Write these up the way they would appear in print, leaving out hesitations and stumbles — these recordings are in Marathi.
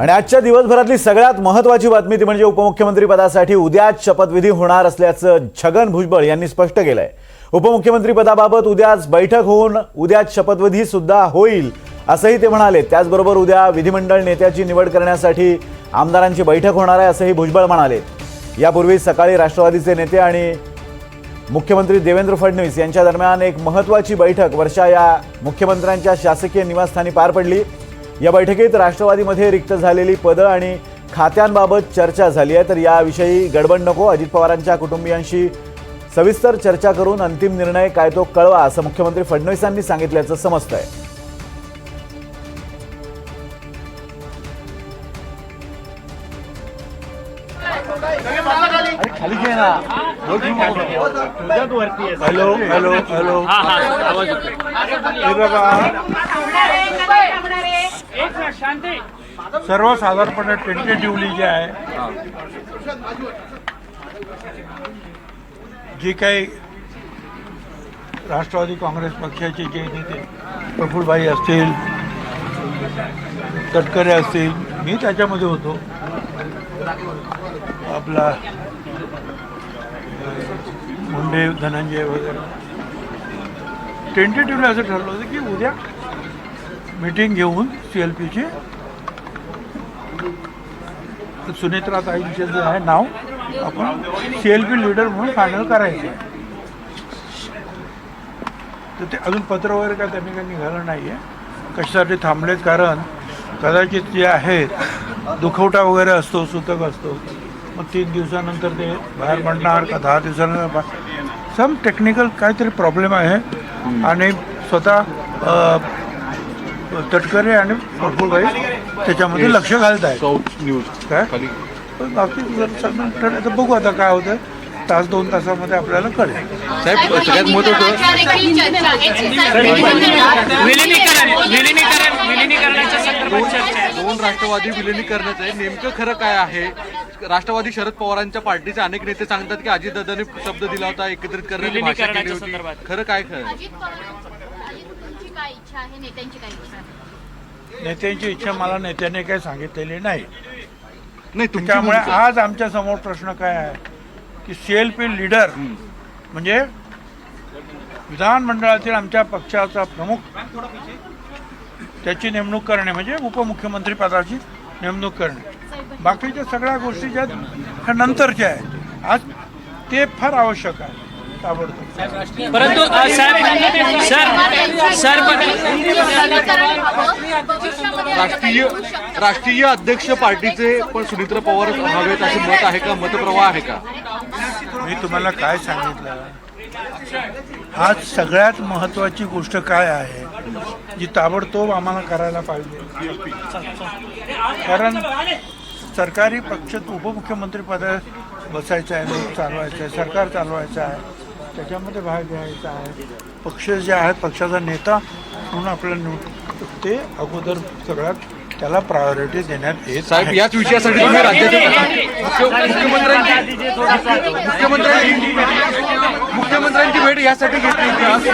आणि आजच्या दिवसभरातली सगळ्यात महत्त्वाची बातमी ती म्हणजे उपमुख्यमंत्री पदासाठी उद्याच शपथविधी होणार असल्याचं छगन भुजबळ यांनी स्पष्ट केलंय। उपमुख्यमंत्री पदाबाबत उद्याच बैठक होऊन उद्याच शपथविधी सुद्धा होईल असंही ते म्हणाले। त्याचबरोबर उद्या विधिमंडळ नेत्याची निवड करण्यासाठी आमदारांची बैठक होणार आहे असंही भुजबळ म्हणाले। यापूर्वी सकाळी राष्ट्रवादीचे नेते आणि मुख्यमंत्री देवेंद्र फडणवीस यांच्या दरम्यान एक महत्त्वाची बैठक वर्षा या मुख्यमंत्र्यांच्या शासकीय निवासस्थानी पार पडली। या बैठकीत राष्ट्रवादीमध्ये रिक्त झालेली पदं आणि खात्यांबाबत चर्चा झाली आहे। तर याविषयी गडबड नको, अजित पवारांच्या कुटुंबियांशी सविस्तर चर्चा करून अंतिम निर्णय काय तो कळवा असं मुख्यमंत्री फडणवीसांनी सांगितल्याचं समजतंय। हॅलो हॅलो हॅलो सर्वसाधारणपणे टेंटेटिव्हली जे आहे जी काही राष्ट्रवादी काँग्रेस पक्षाचे जे नेते प्रफुल्लभाई असतील, तटकरे असतील, मी त्याच्यामध्ये होतो, आपला मुंडे धनंजय वगैरे, टेंटेटिव्हली असं ठरलं होतं की उद्या मीटिंग घेऊन CLPची सुनेत्राताईंचे जे आहे नाव आपण CLP लीडर म्हणून फायनल करायचं आहे। तर ते अजून पत्र वगैरे काय त्यांनी काही निघालं नाही आहे। कशासाठी थांबलेत? कारण कदाचित जे आहेत दुखवटा वगैरे असतो, सूतक असतो, मग 3 दिवसानंतर ते बाहेर पडणार का 10 दिवसानंतर सम टेक्निकल काहीतरी प्रॉब्लेम आहे आणि स्वतः तटकरे आणि प्रफुल्लभाई त्याच्यामध्ये लक्ष घालत आहेत काय बाकी तर बघू आता काय होतं। 1-2 तासामध्ये आपल्याला कळेल। साहेब सगळ्यात महत्त्वाचं दोन राष्ट्रवादी विलिनीकरणाचं आहे, नेमकं खरं काय आहे? राष्ट्रवादी शरद पवारांच्या पार्टीचे अनेक नेते सांगतात की अजितदादांनी शब्द दिला होता एकत्रित करण्याची भाषा केली होती, खरं काय? नेत्यांची इच्छा मला नेत्याने काही सांगितलेली नाही। त्यामुळे आज आमच्या समोर प्रश्न काय आहे की CLP लीडर म्हणजे विधानमंडळातील आमच्या पक्षाचा प्रमुख त्याची नेमणूक करणे म्हणजे उपमुख्यमंत्री पदाची नेमणूक करणे। बाकीच्या सगळ्या गोष्टी ज्या नंतरच्या आहेत, आज ते फार आवश्यक आहे ताबडतोब। परंतु राष्ट्रीय अध्यक्ष पार्टीचे पण सुनीत्रा पवार हवेत असे मत आहे का? मतप्रवाह आहे का? मी तुम्हाला काय सांगितलं, आज सगळ्यात महत्त्वाची गोष्ट काय आहे जी ताबडतोब आम्हाला करायला पाहिजे, कारण सरकारी पक्ष उपमुख्यमंत्री पद बसायचं आहे, लोक चालवायचं आहे, सरकार चालवायचं आहे, त्याच्यामध्ये भाग घ्यायचा आहे। पक्ष जे आहेत पक्षाचा नेता म्हणून आपल्याला ते अगोदर सगळ्यात त्याला प्रायोरिटी देण्यात येत। साहेब याच विषयासाठी तुम्ही राज्याचे मुख्यमंत्र्यांची भेट यासाठी घेतली होती।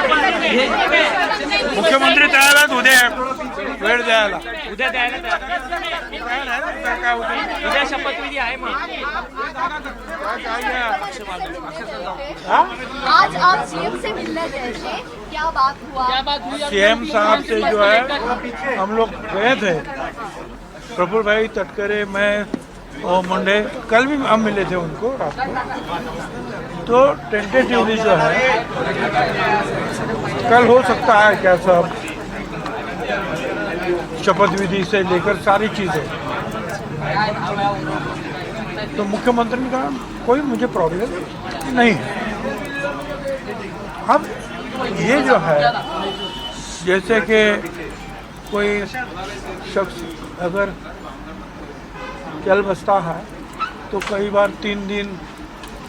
मुख्यमंत्री तयार उद्या वेळ द्यायला, उद्या द्यायला काय होतं उद्या शपथविधी आहे। मग आज आप CM से मिलने गए थे, क्या बात हुआ? CM साहब से जो है हम लोग गए थे, प्रफुल्लभाई, तटकरे, मैं और मुंडे, कल भी हम मिले थे उनको रात को। तो टेंटेटिवली जो है कल हो सकता है क्या सब शपथ विधि से लेकर सारी चीज़ें, तो मुख्यमंत्री ने कहा कोई मुझे प्रॉब्लम नहीं है। अब ये जो है जैसे कि कोई शख्स अगर चल बसता है तो कई बार 3 दिन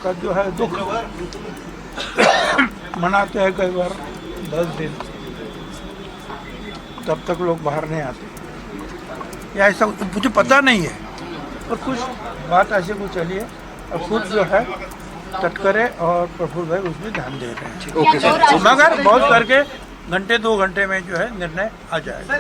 का जो है दुख मनाते हैं, कई बार 10 दिन, तब तक लोग बाहर नहीं आते। या ऐसा मुझे पता नहीं है, पर कुछ बात ऐसे कुछ चली है और खुद जो है तटकरे और प्रफुल्लभाई उसमें ध्यान दे रहे हैं। ओके सर, मगर बहुत करके घंटे 2 घंटे में जो है निर्णय आ जाएगा।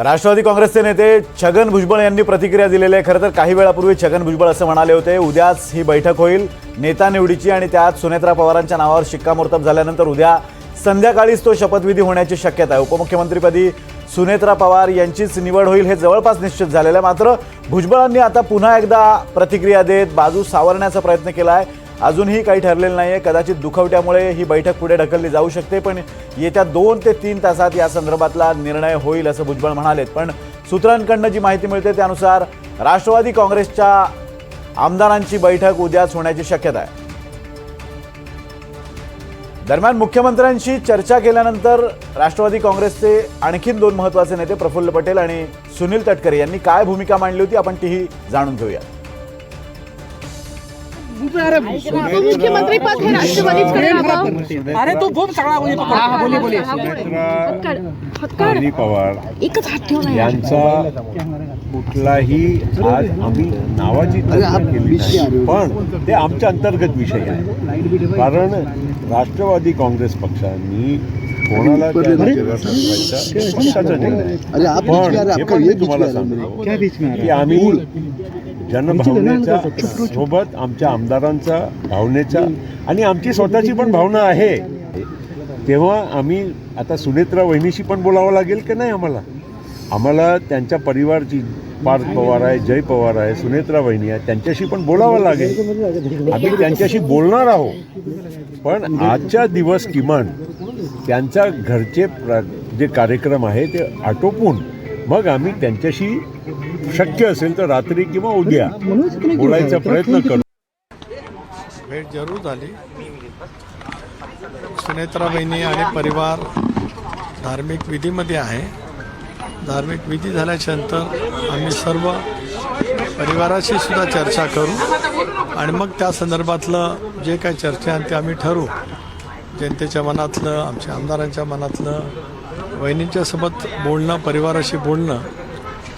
राष्ट्रवादी काँग्रेसचे नेते छगन भुजबळ यांनी प्रतिक्रिया दिलेली आहे. खरं तर काही वेळापूर्वी छगन भुजबळ असं म्हणाले होते, उद्याच ही बैठक होईल नेता निवडीची आणि त्यात सुनेत्रा पवारांच्या नावावर शिक्कामोर्तब झाल्यानंतर उद्या संध्याकाळीच तो शपथविधी होण्याची शक्यता आहे. उपमुख्यमंत्रीपदी सुनेत्रा पवार यांचीच निवड होईल हे जवळपास निश्चित झालेलं आहे. मात्र भुजबळांनी आता पुन्हा एकदा प्रतिक्रिया देत बाजू सावरण्याचा प्रयत्न केला आहे. अजूनही काही ठरलेलं नाही आहे. कदाचित दुखवट्यामुळे ही बैठक पुढे ढकलली जाऊ शकते, पण येत्या 2 ते 3 तासात या संदर्भातला निर्णय होईल असं भुजबळ म्हणालेत. पण सूत्रांकडनं जी माहिती मिळते त्यानुसार राष्ट्रवादी काँग्रेसच्या आमदारांची बैठक उद्याच होण्याची शक्यता आहे. दरम्यान मुख्यमंत्र्यांशी चर्चा केल्यानंतर राष्ट्रवादी काँग्रेसचे आणखीन 2 महत्त्वाचे नेते प्रफुल्ल पटेल आणि सुनील तटकरे यांनी काय भूमिका मांडली होती आपण तीही जाणून घेऊया. मुख्यमंत्री पद हे राष्ट्रवादीकडे राहावं. अरे तू बोल सगळा अनिल पवार एकच हात ठेवून यांचा कुठलाही आज आम्ही नावाची चर्चा केली नाही, पण ते आमच्या अंतर्गत विषय आहे. कारण राष्ट्रवादी काँग्रेस पक्षांनी कोणाला त्या जागेवर बसवायचा पक्षाचा निर्णय. पण हे पण मी तुम्हाला सांगतो की आम्ही जनभावनेच्या सोबत आमच्या आमदारांचा भावनेचा आणि आमची स्वतःची पण भावना आहे. तेव्हा आम्ही आता सुनेत्रा वहिनीशी पण बोलावं लागेल की नाही आम्हाला त्यांच्या परिवारची पार्थ पवार आहे, जय पवार आहे, सुनेत्रा वहिनी आहे, त्यांच्याशी पण बोलावं लागेल. आम्ही त्यांच्याशी बोलणार आहोत, पण आजच्या दिवस किमान त्यांच्या घरचे जे कार्यक्रम आहे ते आटोपून मग आम्ही त्यांच्याशी शक्य असेल तर रात्री किंवा उद्या बोलायचा प्रयत्न करू. भेट जरूर झाली. सुनेत्रा बहिणी आणि परिवार धार्मिक विधीमध्ये आहे. धार्मिक विधी झाल्याच्या नंतर आम्ही सर्व परिवाराशी सुद्धा चर्चा करू आणि मग त्या संदर्भातलं जे काही चर्चा आहे ते आम्ही ठरवू. जनतेच्या मनातलं, आमच्या आमदारांच्या मनातलं, वहिनींच्या सोबत बोलणं, परिवाराशी बोलणं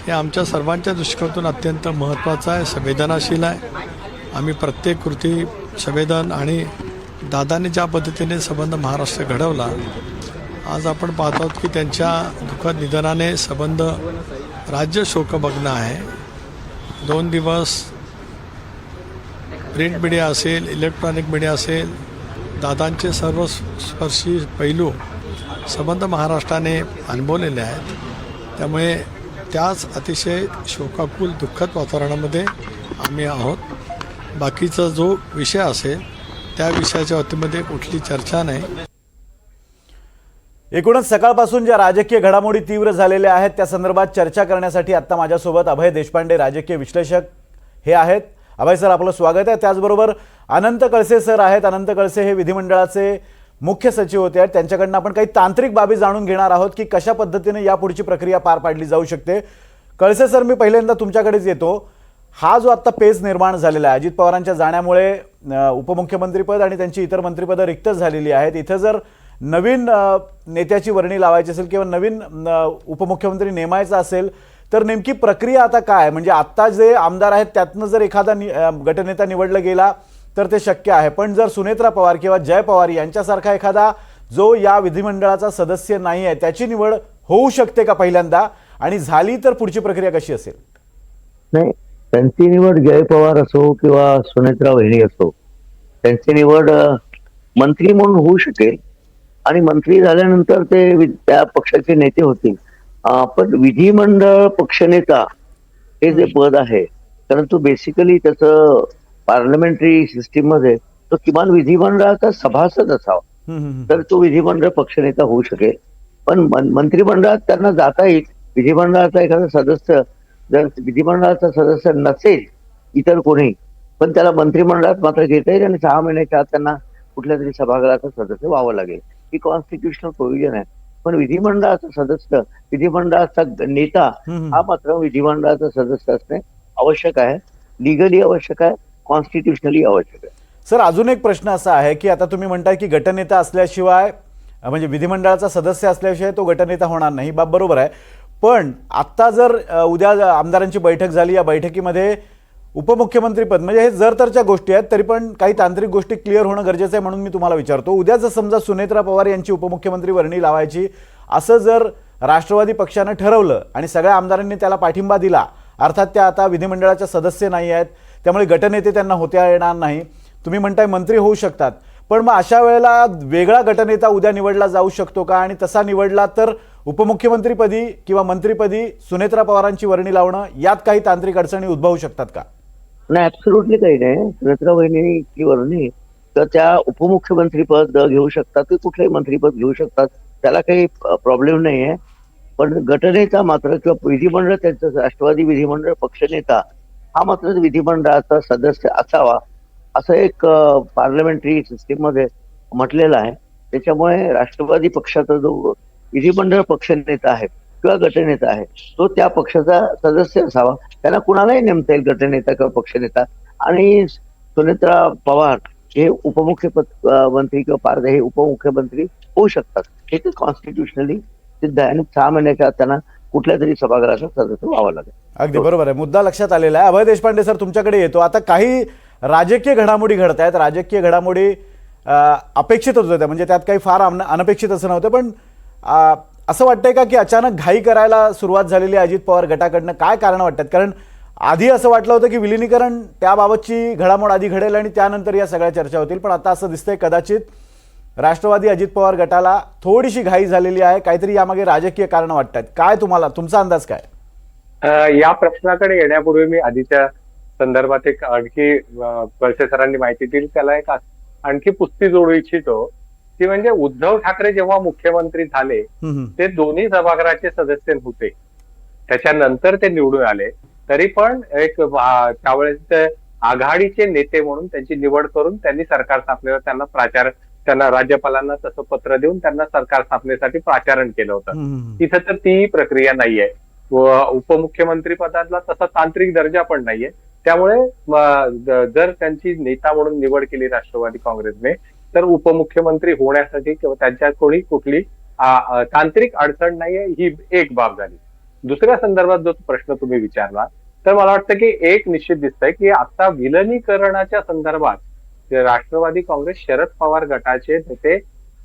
हे आमच्या सर्वांच्या दृष्टिकोनातून अत्यंत महत्त्वाचं आहे, संवेदनाशील आहे. आम्ही प्रत्येक कृती संवेदन आणि दादांनी ज्या पद्धतीने संबंध महाराष्ट्र घडवला, आज आपण पाहत आहोत की त्यांच्या दुःखद निधनाने संबंध राज्य शोकमग्न आहे. 2 दिवस प्रिंट मीडिया असेल, इलेक्ट्रॉनिक मीडिया असेल, दादांचे सर्व स्पर्शी पैलू संबंध महाराष्ट्राने अनुभवलेले आहेत. त्यामुळे त्याच अतिशय शोकाकुल दुःखद वातावरणामध्ये आम्ही आहोत. बाकीचा जो विषय असेल त्या विषयाच्या बाबतीमध्ये कुठली चर्चा नाही. एकूणच सकाळपासून ज्या राजकीय घडामोडी तीव्र झालेल्या आहेत त्या संदर्भात चर्चा करण्यासाठी आत्ता माझ्यासोबत अभय देशपांडे राजकीय विश्लेषक हे आहेत. अभय सर, आपलं स्वागत आहे. त्याचबरोबर अनंत कळसे सर आहेत. अनंत कळसे हे विधिमंडळाचे मुख्य सचिव होते आहेत. त्यांच्याकडनं आपण काही तांत्रिक बाबी जाणून घेणार आहोत की कशा पद्धतीने यापुढची प्रक्रिया पार पाडली जाऊ शकते. कळसे सर, मी पहिल्यांदा तुमच्याकडेच येतो. हा जो आत्ता पेच निर्माण झालेला आहे, अजित पवारांच्या जाण्यामुळे उपमुख्यमंत्रीपद आणि त्यांची इतर मंत्रिपदं रिक्त झालेली आहेत. इथं जर नवीन नेत्याची वर्णी लावायची असेल किंवा नवीन उपमुख्यमंत्री नेमायचा असेल तर नेमकी प्रक्रिया आता काय? म्हणजे आत्ता जे आमदार आहेत त्यातनं जर एखादा गटनेता निवडला गेला तर ते शक्य आहे, पण जर सुनेत्रा पवार किंवा जय पवार यांच्यासारखा एखादा जो या विधिमंडळाचा सदस्य नाही आहे त्याची निवड होऊ शकते का पहिल्यांदा? आणि झाली तर पुढची प्रक्रिया कशी असेल? नाही, त्यांची निवड जय पवार असो किंवा सुनेत्रा वहिनी असो, त्यांची निवड मंत्री म्हणून होऊ शकेल आणि मंत्री झाल्यानंतर ते त्या पक्षाचे नेते होतील. पण विधिमंडळ पक्षनेता हे जे पद आहे, परंतु बेसिकली त्याचं पार्लमेंटरी सिस्टीम मध्ये तो किमान विधिमंडळाचा सभासद असावा तर तो विधिमंडळ पक्षनेता होऊ शकेल. पण मंत्रिमंडळात त्यांना जाता येईल. विधिमंडळाचा एखादा सदस्य जर विधिमंडळाचा सदस्य नसेल इतर कोणी, पण त्याला मंत्रिमंडळात मात्र घेता येईल आणि 6 महिन्याच्या आत त्यांना कुठल्या तरी सभागृहाचा सदस्य व्हावं लागेल. ही कॉन्स्टिट्युशनल प्रोव्हिजन आहे. पण विधिमंडळाचा सदस्य, विधिमंडळाचा नेता हा मात्र विधिमंडळाचा सदस्य असणे आवश्यक आहे. लिगली आवश्यक आहे, कॉन्स्टिट्युशनली आवश्यक आहे. सर, अजून एक प्रश्न असा आहे की आता तुम्ही म्हणताय की गटनेता असल्याशिवाय म्हणजे विधिमंडळाचा सदस्य असल्याशिवाय तो गटनेता होणार नाही. बाब बरोबर आहे. पण आत्ता जर उद्या आमदारांची बैठक झाली, या बैठकीमध्ये उपमुख्यमंत्रीपद म्हणजे हे जर तरच्या गोष्टी आहेत, तरी पण काही तांत्रिक गोष्टी क्लिअर होणं गरजेचं आहे. म्हणून मी तुम्हाला विचारतो, उद्या जर समजा सुनेत्रा पवार यांची उपमुख्यमंत्री वर्णी लावायची असं जर राष्ट्रवादी पक्षानं ठरवलं आणि सगळ्या आमदारांनी त्याला पाठिंबा दिला, अर्थात त्या आता विधिमंडळाच्या सदस्य नाही आहेत, त्यामुळे गटनेते त्यांना होता येणार नाही. तुम्ही म्हणताय मंत्री होऊ शकतात, पण मग अशा वेळेला वेगळा गटनेता उद्या निवडला जाऊ शकतो का? आणि तसा निवडला तर उपमुख्यमंत्रीपदी किंवा मंत्रीपदी सुनेत्रा पवारांची वर्णी लावणं, यात काही तांत्रिक अडचणी उद्भवू शकतात का? नाही, ऍब्सोल्युटली काही नाही. सुनेत्रा वहिनी वर्णी तर त्या उपमुख्यमंत्रीपद घेऊ शकतात, ते कुठलंही मंत्रीपद घेऊ शकतात, त्याला काही प्रॉब्लेम नाही आहे. पण गटनेता मात्र किंवा विधिमंडळ, त्यांचं राष्ट्रवादी विधिमंडळ पक्षनेता हा मात्र विधिमंडळाचा सदस्य असावा, असं एक पार्लमेंटरी सिस्टीम मध्ये म्हटलेलं आहे. त्याच्यामुळे राष्ट्रवादी पक्षाचा जो विधिमंडळ पक्षनेता आहे किंवा गटनेता आहे तो त्या पक्षाचा सदस्य असावा. त्यांना कुणालाही नेमता येईल गटनेता किंवा पक्षनेता. आणि सुनेत्रा पवार हे उपमुख्यमंत्री किंवा पारदे हे उपमुख्यमंत्री होऊ शकतात, हे तर कॉन्स्टिट्युशनली सिद्ध आहे. आणि 6 महिन्याच्या आत त्यांना कुठल्या तरी सभागृहाचा सदस्य व्हावं लागेल. अगदी बरोबर आहे, मुद्दा लक्षात आलेला आहे. अभय देशपांडे सर, तुमच्याकडे येतो. आता काही राजकीय घडामोडी घडत आहेत, राजकीय घडामोडी अपेक्षितच होत्या, म्हणजे त्यात काही फार अनपेक्षित असं नव्हतं, पण असं वाटतंय का की अचानक घाई करायला सुरुवात झालेली अजित पवार गटाकडनं? काय कारण वाटतात? कारण आधी असं वाटलं होतं की विलिनीकरण त्याबाबतची घडामोड आधी घडेल आणि त्यानंतर या सगळ्या चर्चा होतील, पण आता असं दिसतंय कदाचित राष्ट्रवादी अजित पवार गटाला थोडीशी घाई झालेली आहे, काहीतरी यामागे राजकीय कारण वाटतात. काय तुमचा अंदाज काय? या प्रश्नाकडे येण्यापूर्वी मी आधीच्या संदर्भात एक आणखी वळसे सरांनी माहिती दिली, त्याला एक आणखी पुस्ती जोडू इच्छितो. ती म्हणजे उद्धव ठाकरे जेव्हा मुख्यमंत्री झाले ते दोन्ही सभागृहाचे सदस्य होते, त्याच्यानंतर ते निवडून आले, तरी पण एक त्यावेळेस आघाडीचे नेते म्हणून त्यांची निवड करून त्यांनी सरकार स्थापनेवर त्यांना राज्यपालांना तसं पत्र देऊन त्यांना सरकार स्थापनेसाठी प्राचारण केलं होतं. तिथं तर ती प्रक्रिया नाहीये. उपमुख्यमंत्री पदाला तसा तांत्रिक दर्जा पण नाहीये. त्यामुळे जर त्यांची नेता म्हणून निवड केली राष्ट्रवादी काँग्रेसने तर उपमुख्यमंत्री होण्यासाठी किंवा त्यांच्यात कुठली तांत्रिक अडचण नाहीये, ही एक बाब झाली. दुसऱ्या संदर्भात जो प्रश्न तुम्ही विचारला तर मला वाटतं की एक निश्चित दिसतंय की आता विलनीकरणाच्या संदर्भात राष्ट्रवादी काँग्रेस शरद पवार गटाचे नेते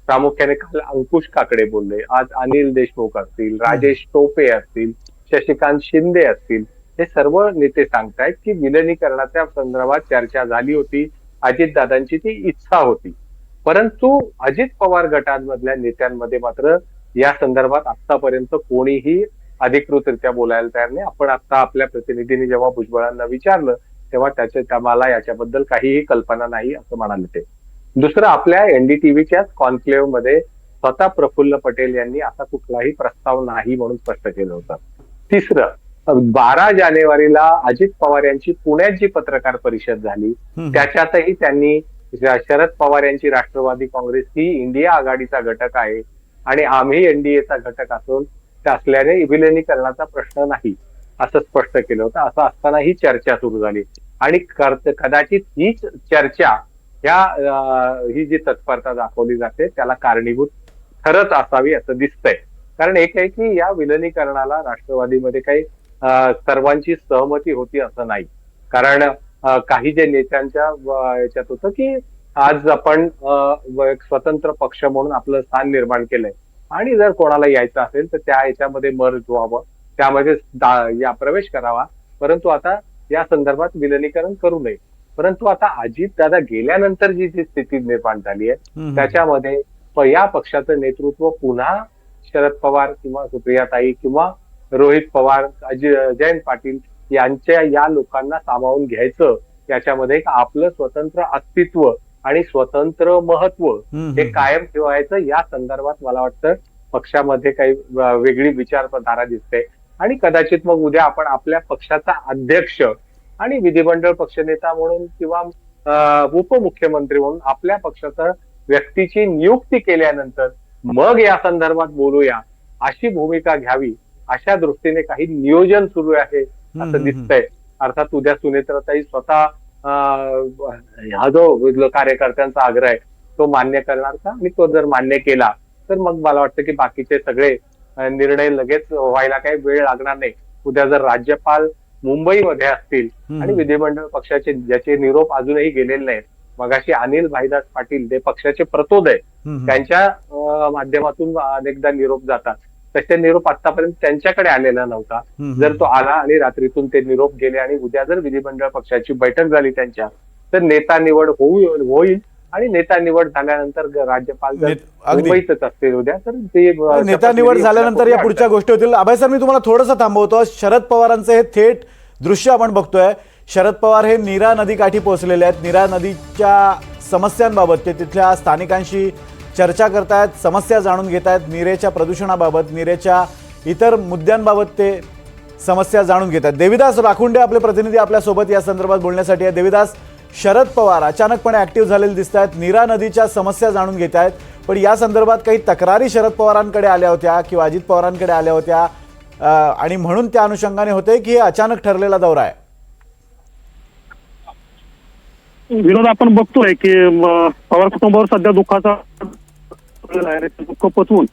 प्रामुख्याने काल अंकुश काकडे बोलले, आज अनिल देशमुख असतील, राजेश टोपे असतील, शशिकांत शिंदे असतील, हे सर्व नेते सांगतायत की विलनीकरणाच्या संदर्भात चर्चा झाली होती, अजितदादांची ती इच्छा होती. परंतु अजित पवार गटांमधल्या नेत्यांमध्ये मात्र या संदर्भात आतापर्यंत कोणीही अधिकृतरित्या बोलायला तयार नाही. आपण आता आपल्या प्रतिनिधींनी जेव्हा भुजबळांना विचारलं तेव्हा मला याच्याबद्दल काहीही कल्पना नाही असं म्हणाले ते. दुसरं, आपल्या एनडीटीव्हीच्या कॉन्क्लेव्ह मध्ये स्वतः प्रफुल्ल पटेल यांनी असा कुठलाही प्रस्ताव नाही म्हणून स्पष्ट केलं होतं. तिसरं, 12 जानेवारीला अजित पवार यांची पुण्यात जी पत्रकार परिषद झाली त्याच्यातही त्यांनी शरद पवार यांची राष्ट्रवादी काँग्रेस ही इंडिया आघाडीचा घटक आहे आणि आम्ही एनडीएचा घटक असल्याने विलिनीकरणाचा प्रश्न नाही असं स्पष्ट केलं होतं. असं असताना ही चर्चा सुरू झाली आणि कदाचित हीच चर्चा ही जी तत्परता दाखवली जाते त्याला कारणीभूत ठरत असावी असं दिसतंय. कारण एक आहे की या विलिनीकरणाला राष्ट्रवादीमध्ये काही सर्वांची सहमती होती असं नाही. कारण काही जे नेत्यांच्या याच्यात होतं की आज आपण एक स्वतंत्र पक्ष म्हणून आपलं स्थान निर्माण केलंय आणि जर कोणाला यायचं असेल तर त्या याच्यामध्ये मर्ज व्हावं, त्यामध्ये प्रवेश करावा, परंतु आता या संदर्भात विलिनीकरण करू नये. परंतु आता अजित दादा गेल्यानंतर जी स्थिती निर्माण झाली आहे त्याच्यामध्ये या पक्षाचं नेतृत्व पुन्हा शरद पवार किंवा सुप्रियाताई किंवा रोहित पवार, जयंत पाटील यांच्या या लोकांना सामावून घ्यायचं, याच्यामध्ये एक आपलं स्वतंत्र अस्तित्व आणि स्वतंत्र महत्व हे कायम ठेवायचं, या संदर्भात मला वाटतं पक्षामध्ये काही वेगळी विचारधारा दिसते. आणि कदाचित मग उद्या आपण आपल्या पक्षाचा अध्यक्ष आणि विधिमंडळ पक्षनेता म्हणून किंवा उपमुख्यमंत्री म्हणून आपल्या पक्षाचा व्यक्तीची नियुक्ती केल्यानंतर मग या संदर्भात बोलूया अशी भूमिका घ्यावी, अशा दृष्टीने काही नियोजन सुरू आहे असं दिसतंय. अर्थात उद्या सुनेत्राताई स्वतः हा जो कार्यकर्त्यांचा आग्रह आहे तो मान्य करणार का, आणि तो जर मान्य केला तर मग मला वाटतं की बाकीचे सगळे निर्णय लगेच व्हायला काही वेळ लागणार नाही. उद्या जर राज्यपाल मुंबईमध्ये असतील आणि विधिमंडळ पक्षाचे ज्याचे निरोप अजूनही गेलेले नाहीत, मगाशी अनिल भाईदास पाटील ते पक्षाचे प्रतोद आहे, त्यांच्या माध्यमातून अनेकदा निरोप जातात. तसे निरोप आतापर्यंत त्यांच्याकडे आलेला नव्हता. जर तो आला आणि रात्रीतून ते निरोप गेले आणि उद्या जर विधिमंडळ पक्षाची बैठक झाली त्यांच्या, तर नेता निवड होईल आणि नेता निवड झाल्यानंतर राज्यपाल जर अगदी. मुंबईतच असतील उद्या, तर ते नेता निवड झाल्यानंतर या पुढच्या गोष्टी होतील. अभय सर, मी तुम्हाला थोडंसं थांबवतो. शरद पवारांचं हे थेट दृश्य आपण बघतोय. शरद पवार हे नीरा नदीकाठी पोहोचलेले आहेत. नीरा नदीच्या समस्यांबाबत ते तिथल्या स्थानिकांशी चर्चा करतायत, समस्या जाणून घेत आहेत. नीरेच्या प्रदूषणाबाबत, नीरेच्या इतर मुद्द्यांबाबत ते समस्या जाणून घेत आहेत. देविदास राखुंडे आपले प्रतिनिधी आपल्यासोबत या संदर्भात बोलण्यासाठी आहे. देविदास, शरद पवार अचानकपणे ऍक्टिव्ह झालेले दिसत आहेत, नीरा नदीच्या समस्या जाणून घेत आहेत, पण या संदर्भात काही तक्रारी शरद पवारांकडे आल्या होत्या किंवा अजित पवारांकडे आल्या होत्या आणि म्हणून त्या अनुषंगाने होते की हे अचानक ठरलेला दौरा आहे? विनोद, आपण बघतोय की पवार कुटुंबावर सध्या दुःखाचा दुःख पचवून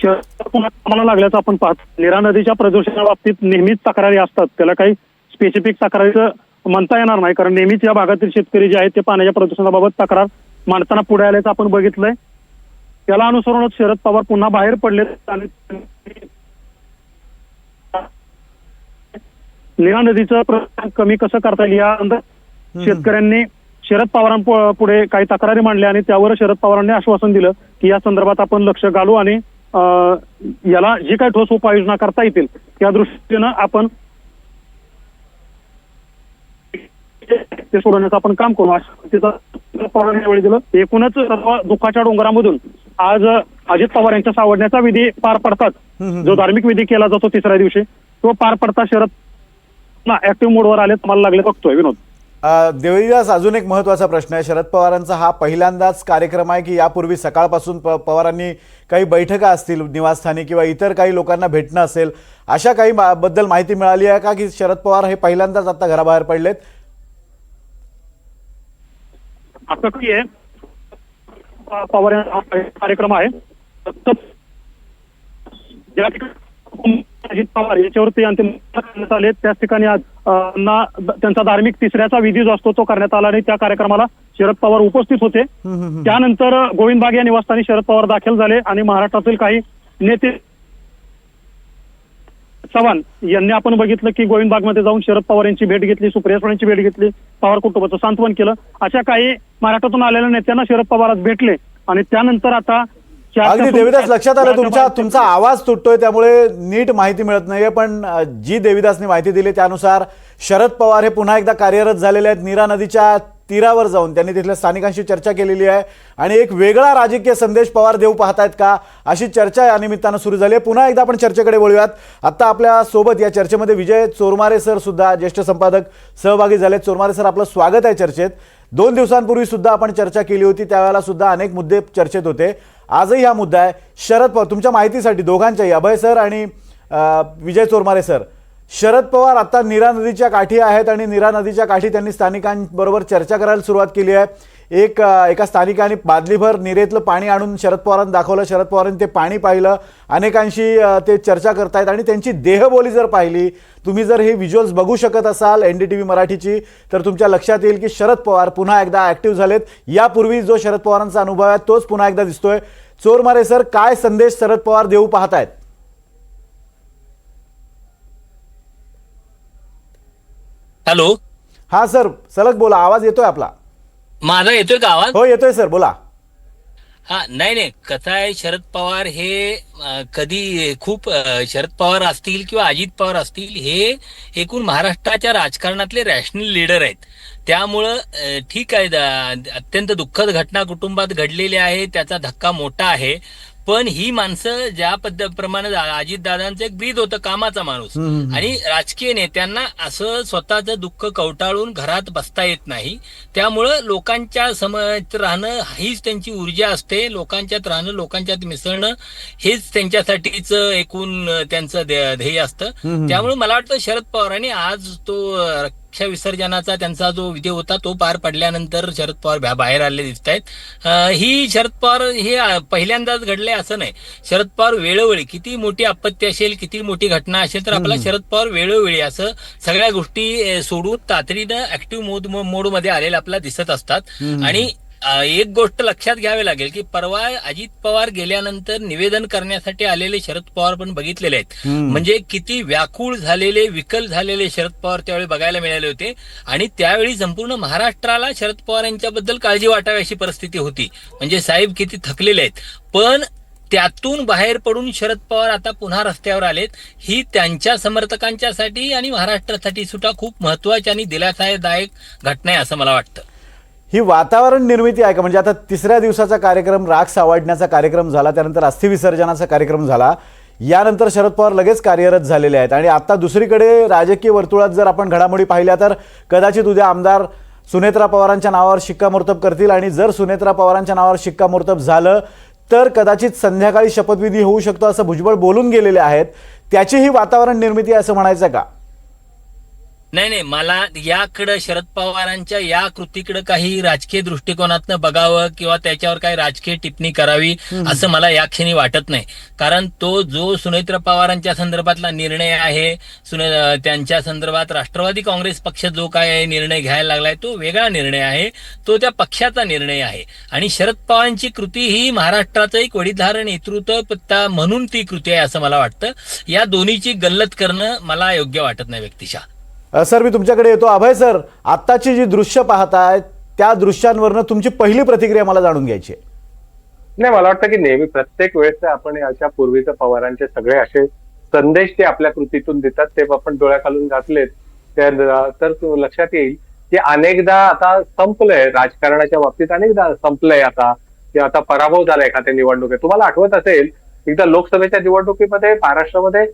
आम्हाला लागल्याचं आपण पाहतो. नीरा नदीच्या प्रदूषणाबाबतीत नेहमीच तक्रारी असतात. त्याला काही स्पेसिफिक तक्रारीचं म्हणता येणार नाही, कारण नेहमीच या भागातील शेतकरी जे आहेत ते पाण्याच्या प्रदूषणाबाबत तक्रार मांडताना पुढे आल्याचं आपण बघितलंय. त्याला अनुसरूनच शरद पवार पुन्हा बाहेर पडले आणि नीरा नदीचं प्रदूषण कमी कसं करता येईल या शेतकऱ्यांनी शरद पवारांपुढे काही तक्रारी मांडल्या आणि त्यावर शरद पवारांनी आश्वासन दिलं की या संदर्भात आपण लक्ष घालू आणि याला जी काही ठोस उपाययोजना करता येतील त्या दृष्टीनं आपण ते सोडवण्याचं आपण काम करू असं पवारांनी यावेळी दिलं. एकूणच सर्व दुःखाच्या डोंगरामधून आज अजित पवार यांच्या सावडण्याचा विधी पार पडतात. जो धार्मिक विधी केला जातो तिसऱ्या दिवशी, तो पार पडता शरद ऍक्टिव्ह मोडवर आले मला लागले बघतोय. विनोद, देविदास, अजून एक महत्त्वाचा प्रश्न आहे. शरद पवारांचा हा पहिल्यांदाच कार्यक्रम आहे की यापूर्वी सकाळपासून पवारांनी काही बैठका असतील निवासस्थानी किंवा इतर काही लोकांना भेटणं असेल, अशा काही बद्दल माहिती मिळाली आहे का की शरद पवार हे पहिल्यांदाच आता घराबाहेर पडलेत? असं काही आहे, पवार कार्यक्रम आहे ज्या ठिकाणी अजित पवार याच्यावरती अंतिम करण्यात आले त्याच ठिकाणी आज त्यांचा धार्मिक तिसऱ्याचा विधी जो असतो तो करण्यात आला आणि त्या कार्यक्रमाला शरद पवार उपस्थित होते. त्यानंतर गोविंदबाग या निवासस्थानी शरद पवार दाखल झाले आणि महाराष्ट्रातील काही नेते चव्हाण यांनी आपण बघितलं की गोविंदबागमध्ये जाऊन शरद पवार यांची भेट घेतली, सुप्रिया सुळेंची भेट घेतली, पवार कुटुंबाचं सांत्वन केलं. अशा काही महाराष्ट्रातून आलेल्या नेत्यांना शरद पवार आज भेटले आणि त्यानंतर आता अगदी देविदास, लक्षात आलं तुमचा आवाज तुटतोय त्यामुळे नीट माहिती मिळत नाहीये, पण जी देविदासने माहिती दिली त्यानुसार शरद पवार हे पुन्हा एकदा कार्यरत झालेले आहेत. नीरा नदीच्या तीरावर जाऊन त्यांनी तिथल्या स्थानिकांशी चर्चा केलेली आहे आणि एक वेगळा राजकीय संदेश पवार देऊ पाहतायत का अशी चर्चा या निमित्तानं सुरू झाली आहे. पुन्हा एकदा आपण चर्चेकडे वळूयात. आता आपल्या सोबत या चर्चेमध्ये विजय चोरमारे सर सुद्धा ज्येष्ठ संपादक सहभागी झालेत. चोरमारे सर, आपलं स्वागत आहे चर्चेत. 2 दिवसांपूर्वी सुद्धा आपण चर्चा केली होती, त्यावेळेला सुद्धा अनेक मुद्दे चर्चेत होते. आजही हा मुद्दा आहे. शरद पवार, तुमच्या माहितीसाठी दोघांच्याही, अभय सर आणि विजय चोरमारे सर, शरद पवार आता नीरा नदीच्या काठी आहेत आणि नीरा नदीच्या काठी त्यांनी स्थानिकांबरोबर चर्चा करायला सुरुवात केली आहे. एका स्थानिकाने बादलीभर नीरेतलं पाणी आणून शरद पवारांना दाखवलं. शरद पवारांनी ते पाणी पाहिलं. अनेकांशी ते चर्चा करतायत आणि त्यांची देहबोली जर पाहिली, तुम्ही जर हे व्हिज्युअल्स बघू शकत असाल NDTV मराठीची, तर तुमच्या लक्षात येईल की शरद पवार पुन्हा एकदा ऍक्टिव्ह झालेत. यापूर्वी जो शरद पवारांचा अनुभव आहे तोच पुन्हा एकदा दिसतोय. चोरमारे सर, काय संदेश शरद पवार देऊ पाहतायत? हॅलो, हा सर, सलग बोला, आवाज येतोय आपला. माझा येतोय का आवाज? हो येतोय सर, बोला. हा, नाही, कसं आहे, शरद पवार हे कधी खूप शरद पवार असतील किंवा अजित पवार असतील, हे एकूण महाराष्ट्राच्या राजकारणातले रॅशनल लीडर आहेत. त्यामुळं ठीक आहे, अत्यंत दुःखद घटना कुटुंबात घडलेली आहे, त्याचा धक्का मोठा आहे. पण ही माणसं ज्या प्रमाणे अजितदादांचं एक ब्रीद होतं, कामाचा माणूस, आणि राजकीय नेत्यांना असं स्वतःचं दुःख कवटाळून घरात बसता येत नाही. त्यामुळं लोकांच्या समोर राहणं हीच त्यांची ऊर्जा असते. लोकांच्यात राहणं, लोकांच्यात मिसळणं हेच त्यांच्यासाठीच एकूण त्यांचं ध्येय असतं. त्यामुळे मला वाटतं शरद पवारांनी आज तो रक्षा विसर्जनाचा त्यांचा जो विधी होता तो पार पडल्यानंतर शरद पवार बाहेर आले दिसत आहेत. ही शरद पवार हे पहिल्यांदाच घडले असं नाही. शरद पवार वेळोवेळी, किती मोठी आपत्ती असेल, किती मोठी घटना असेल, तर आपला शरद पवार वेळोवेळी असं सगळ्या गोष्टी सोडून तातडीनं ऍक्टिव्ह मोडमध्ये आलेले आपल्याला दिसत असतात. आणि एक गोष्ट लक्षात घ्यावी लागेल की परवा अजित पवार गेल्यानंतर निवेदन करण्यासाठी आलेले शरद पवार पण बघितलेले आहेत. म्हणजे किती व्याकुळ झालेले, विकल झालेले शरद पवार त्यावेळी बघायला मिळाले होते. आणि त्यावेळी संपूर्ण महाराष्ट्राला शरद पवार यांच्याबद्दल काळजी वाटावी अशी परिस्थिती होती. म्हणजे साहेब किती थकलेले आहेत. पण त्यातून बाहेर पडून शरद पवार आता पुन्हा रस्त्यावर आलेत. ही त्यांच्या समर्थकांच्यासाठी आणि महाराष्ट्रासाठी सुद्धा खूप महत्वाची आणि दिलासादायक घटना आहे असं मला वाटतं. ही वातावरण निर्मिती आहे का? म्हणजे आता तिसऱ्या दिवसाचा कार्यक्रम, राग सावडण्याचा कार्यक्रम झाला, त्यानंतर अस्थिविसर्जनाचा कार्यक्रम झाला, यानंतर शरद पवार लगेच कार्यरत झालेले आहेत. आणि आता दुसरीकडे राजकीय वर्तुळात जर आपण घडामोडी पाहिल्या तर कदाचित उद्या आमदार सुनेत्रा पवारांच्या नावावर शिक्कामोर्तब करतील. आणि जर सुनेत्रा पवारांच्या नावावर शिक्कामोर्तब झालं तर कदाचित संध्याकाळी शपथविधी होऊ शकतो असं भुजबळ बोलून गेलेले आहेत. त्याची ही वातावरण निर्मिती आहे असं म्हणायचं का? नाही, मला याकडे शरद पवारांच्या या कृतीकडे काही राजकीय दृष्टिकोनातनं बघावं किंवा त्याच्यावर काही राजकीय टिप्पणी करावी असं मला या क्षणी वाटत नाही. कारण तो जो सुनेत्रा पवारांच्या संदर्भातला निर्णय आहे, त्यांच्या संदर्भात राष्ट्रवादी काँग्रेस पक्ष जो काय निर्णय घ्यायला लागलाय तो वेगळा निर्णय आहे. तो त्या पक्षाचा निर्णय आहे. आणि शरद पवारांची कृती ही महाराष्ट्राचं एक वडीलधारं नेतृत्व म्हणून ती कृती आहे असं मला वाटतं. या दोन्हीची गल्लत करणं मला योग्य वाटत नाही व्यक्तिशः. सर, मी तुमच्याकडे येतो. अभय सर, आत्ताची जी दृश्य पाहताय त्या दृश्यांवरनं तुमची पहिली प्रतिक्रिया मला जाणून घ्यायची आहे. नाही, मला वाटतं की नेहमी प्रत्येक वेळेस आपण याच्या पूर्वीचं पवारांचे सगळे असे संदेश ते आपल्या कृतीतून देतात ते आपण डोळ्याखालून घातलेत तर लक्षात येईल की अनेकदा आता संपलंय राजकारणाच्या बाबतीत, अनेकदा संपलंय आता की आता पराभव झाला एखाद्या निवडणुकीत. तुम्हाला आठवत असेल एकदा लोकसभेच्या निवडणुकीमध्ये महाराष्ट्रामध्ये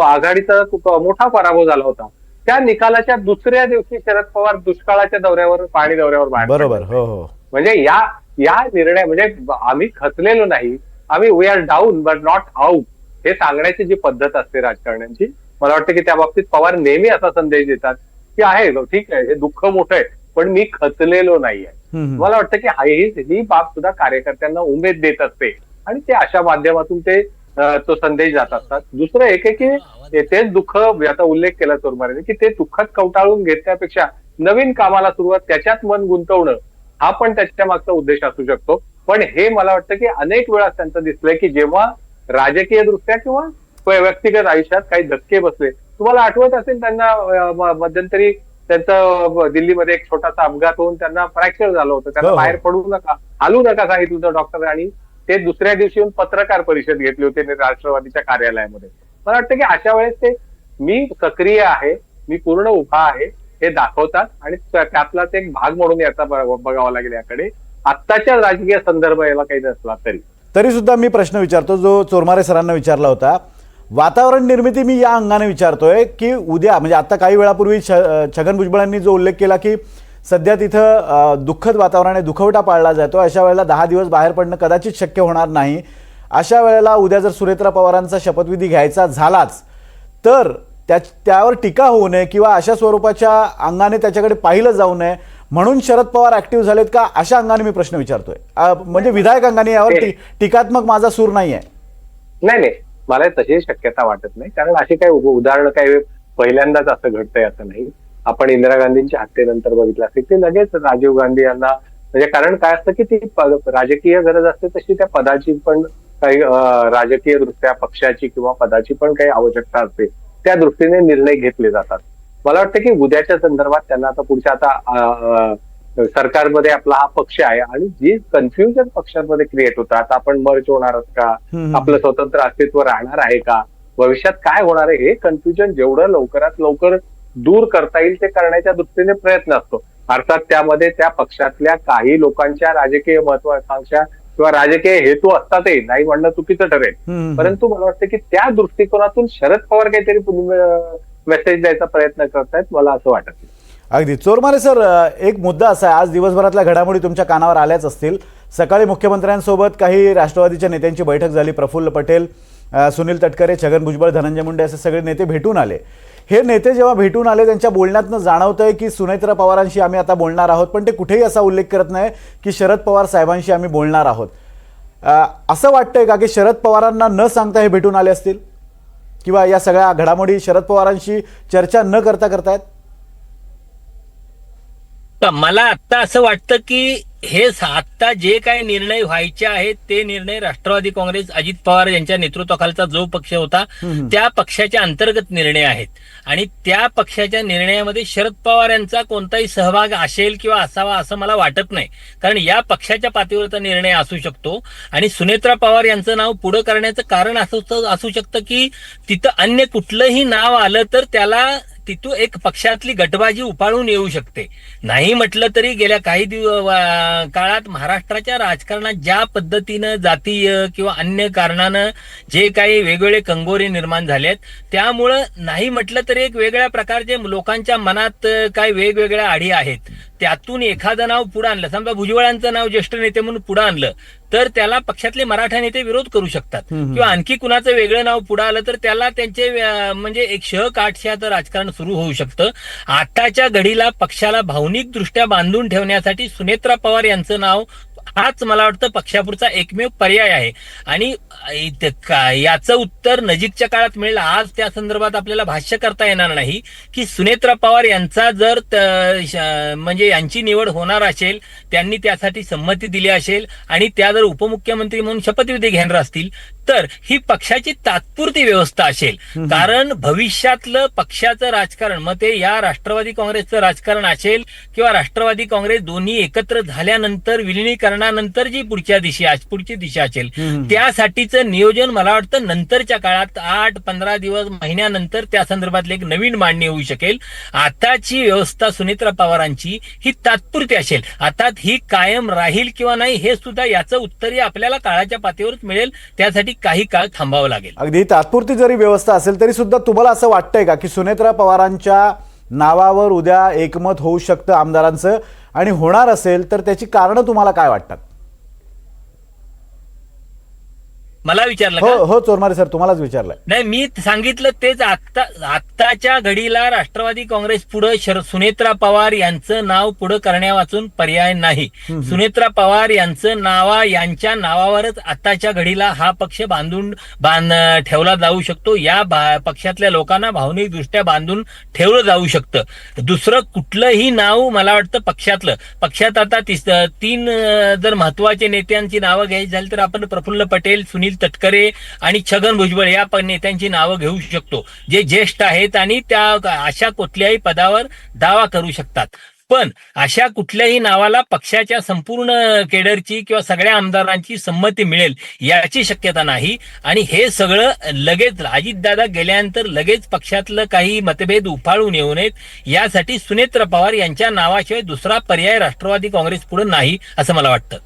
आघाडीचा मोठा पराभव झाला होता. त्या निकालाच्या दुसऱ्या दिवशी शरद पवार दुष्काळाच्या दौऱ्यावर, पाणी दौऱ्यावर बाहेर. बरोबर. हो. म्हणजे या निर्णय म्हणजे आम्ही खचलेलो नाही, आम्ही we are down but not out हे सांगण्याची जी पद्धत असते राजकारण्यांची, मला वाटतं की त्या बाबतीत पवार नेहमी असा संदेश देतात की आहे ठीक आहे, हे दुःख मोठं आहे पण मी खचलेलो नाहीये. मला वाटतं की ही बाब सुद्धा कार्यकर्त्यांना उमेद देत असते आणि ते अशा माध्यमातून ते तो संदेश जात असतात. दुसरं एक आहे की तेच दुःख, आता उल्लेख केला चोरमारेने, की ते दुःखात कवटाळून घेण्यापेक्षा नवीन कामाला सुरुवात, त्याच्यात मन गुंतवणं हा पण त्याच्या मागचा उद्देश असू शकतो. पण हे मला वाटतं की अनेक वेळा त्यांचं दिसलंय की जेव्हा राजकीय दृष्ट्या किंवा व्यक्तिगत आयुष्यात काही धक्के बसले, तुम्हाला आठवत असेल त्यांना मध्यंतरी त्यांचा दिल्लीमध्ये एक छोटासा अपघात होऊन त्यांना फ्रॅक्चर झालं होतं, त्यांना बाहेर पडू नका, हालू नका सांगितलं होतं डॉक्टर, आणि ते दुसऱ्या दिवशी येऊन पत्रकार परिषद घेतली होती राष्ट्रवादीच्या कार्यालयामध्ये. मला वाटतं की अशा वेळेस ते मी सक्रिय आहे, मी पूर्ण उभा आहे हे दाखवतात आणि त्यातलाच एक भाग म्हणून याचा बघावा लागेल याकडे. आत्ताच्या राजकीय संदर्भ याला काही नसला तरी सुद्धा मी प्रश्न विचारतो जो चोरमारे सरांना विचारला होता. वातावरण निर्मिती मी या अंगाने विचारतोय की उद्या, म्हणजे आता काही वेळापूर्वी छगन भुजबळांनी जो उल्लेख केला की सध्या तिथं दुःखद वातावरण आहे, दुखवटा पाळला जातो, अशा वेळेला 10 दिवस बाहेर पडणं कदाचित शक्य होणार नाही. अशा वेळेला उद्या जर सुनेत्रा पवारांचा शपथविधी घ्यायचा झालाच तर त्यावर टीका होऊ नये किंवा अशा स्वरूपाच्या अंगाने त्याच्याकडे पाहिलं जाऊ नये म्हणून शरद पवार ऍक्टिव्ह झालेत का, अशा अंगाने मी प्रश्न विचारतोय. म्हणजे विधायक अंगाने यावर टीकात्मक माझा सूर नाहीये. नाही, मला तशी शक्यता वाटत नाही, कारण अशी काही उदाहरणं काही पहिल्यांदाच असं घडतंय असं नाही. आपण इंदिरा गांधींच्या हत्येनंतर बघितलं असेल की लगेच राजीव गांधी यांना, म्हणजे कारण काय असतं की ती राजकीय गरज असते तशी त्या पदाची पण काही राजकीय दृष्ट्या पक्षाची किंवा पदाची पण काही आवश्यकता असते, त्या दृष्टीने निर्णय घेतले जातात. मला वाटतं की उद्याच्या संदर्भात त्यांना आता पुढच्या आता सरकारमध्ये आपला हा पक्ष आहे आणि जी कन्फ्युजन पक्षांमध्ये क्रिएट होतं, आता आपण मर्ज होणार आहोत का, आपलं स्वतंत्र अस्तित्व राहणार आहे का, भविष्यात काय होणार आहे, हे कन्फ्युजन जेवढं लवकरात लवकर दूर करता येईल ते करण्याच्या दृष्टीने प्रयत्न असतो. अर्थात त्यामध्ये त्या पक्षातल्या काही लोकांच्या राजकीय महत्वाकांक्षा किंवा राजकीय हेतू असतातही, नाही म्हणणं चुकीचं ठरेल, परंतु मला वाटतं की त्या दृष्टिकोनातून शरद पवार काहीतरी मेसेज द्यायचा प्रयत्न करतायत, मला असं वाटत नाही. अगदी. चोरमारे सर, एक मुद्दा असा आहे, आज दिवसभरातल्या घडामोडी तुमच्या कानावर आल्याच असतील. सकाळी मुख्यमंत्र्यांसोबत काही राष्ट्रवादीच्या नेत्यांची बैठक झाली. प्रफुल्ल पटेल, सुनील तटकरे, छगन भुजबळ, धनंजय मुंडे असे सगळे नेते भेटून आले. हे नेते जेव्हा भेटून आले त्यांच्या बोलण्यातनं जाणवतंय की सुनेत्रा पवारांशी आम्ही आता बोलणार आहोत, पण ते कुठेही असा उल्लेख करत नाही की शरद पवार साहेबांशी आम्ही बोलणार आहोत. असं वाटतंय का की शरद पवारांना न सांगता हे भेटून आले असतील किंवा या सगळ्या घडामोडी शरद पवारांशी चर्चा न करता करतायत? मला आता असं वाटतं की हे आता जे काही निर्णय व्हायचे आहेत ते निर्णय राष्ट्रवादी काँग्रेस अजित पवार यांच्या नेतृत्वाखालचा जो पक्ष होता त्या पक्षाच्या अंतर्गत निर्णय आहेत आणि त्या पक्षाच्या निर्णयामध्ये शरद पवार यांचा कोणताही सहभाग असेल किंवा असावा असं मला वाटत नाही. कारण या पक्षाच्या पातळीवरचा निर्णय असू शकतो आणि सुनेत्रा पवार यांचं नाव पुढे करण्याचं कारण असू शकतं की तिथं अन्य कुठलंही नाव आलं तर त्याला तिथून एक पक्षातली गटबाजी उफाळून येऊ शकते. नाही म्हटलं तरी गेल्या काही काळात महाराष्ट्राच्या राजकारणात ज्या पद्धतीनं जातीय किंवा अन्य कारणानं जे काही वेगवेगळे कंगोरे निर्माण झालेत त्यामुळं नाही म्हटलं तरी एक वेगळ्या प्रकारचे लोकांच्या मनात काही वेगवेगळ्या आडी आहेत. त्यातून एखादं नाव पुढे आणलं, समजा भुजबळांचं नाव ज्येष्ठ नेते म्हणून पुढे आणलं तर त्याला पक्षातले मराठा नेते विरोध करू शकतात किंवा आणखी कुणाचं वेगळं नाव पुढे आलं तर त्याला त्यांचे म्हणजे एक काठशाचं राजकारण सुरू होऊ शकतं. आताच्या घडीला पक्षाला भावनिक दृष्ट्या बांधून ठेवण्यासाठी सुनेत्रा पवार यांचं नाव हाच मला वाटतं पक्षापुरता एकमेव पर्याय आहे आणि याचं उत्तर नजीकच्या काळात मिळेल. आज त्या संदर्भात आपल्याला भाष्य करता येणार नाही की सुनेत्रा पवार यांचा जर म्हणजे यांची निवड होणार असेल, त्यांनी त्यासाठी संमती दिली असेल आणि त्या जर उपमुख्यमंत्री म्हणून शपथविधी घेणार असतील तर ही पक्षाची तात्पुरती व्यवस्था असेल. कारण भविष्यातलं पक्षाचं राजकारण मग ते या राष्ट्रवादी काँग्रेसचं राजकारण असेल किंवा राष्ट्रवादी काँग्रेस दोन्ही एकत्र झाल्यानंतर विलिनीकरणानंतर जी पुढची दिशा असेल त्यासाठीचं नियोजन मला वाटतं नंतरच्या काळात 8-15 दिवस महिन्यानंतर त्या संदर्भातले एक नवीन मांडणी होऊ शकेल. आताची व्यवस्था सुनेत्रा पवारांची ही तात्पुरती असेल. आता ही कायम राहील किंवा नाही हे सुद्धा याचं उत्तरही आपल्याला काळाच्या पातळीवरच मिळेल. त्यासाठी काही काळ थांबावं लागेल. अगदी तात्पुरती जरी व्यवस्था असेल तरी सुद्धा तुम्हाला असं वाटतंय का की सुनेत्रा पवारांच्या नावावर उद्या एकमत होऊ शकतं आमदारांचं आणि होणार असेल तर त्याची कारणं तुम्हाला काय वाटतात? मला विचारलं हो हो चोरमारे सर तुम्हालाच विचारलंय. नाही मी सांगितलं तेच आत्ताच्या घडीला राष्ट्रवादी काँग्रेस पुढे सुनेत्रा पवार यांचं नाव पुढे करण्यावाचून पर्याय नाही. सुनेत्रा पवार यांच्या नावावरच आताच्या घडीला हा पक्ष बांधून ठेवला जाऊ शकतो. या पक्षातल्या लोकांना भावनिक दृष्ट्या बांधून ठेवलं जाऊ शकतं. दुसरं कुठलंही नाव मला वाटतं पक्षात आता 3 जर महत्वाचे नेत्यांची नावं घ्यायची झाली तर आपण प्रफुल्ल पटेल, सुनील तटकरे आणि छगन भुजबळ या नेत्यांची नावं घेऊ शकतो जे ज्येष्ठ आहेत आणि त्या अशा कुठल्याही पदावर दावा करू शकतात. पण अशा कुठल्याही नावाला पक्षाच्या संपूर्ण केडरची किंवा सगळ्या आमदारांची संमती मिळेल याची शक्यता नाही. आणि हे सगळं लगेच अजितदादा गेल्यानंतर लगेच पक्षातलं काही मतभेद उफाळून येऊ नयेत यासाठी सुनेत्रा पवार यांच्या नावाशिवाय दुसरा पर्याय राष्ट्रवादी काँग्रेस पुढे नाही असं मला वाटतं.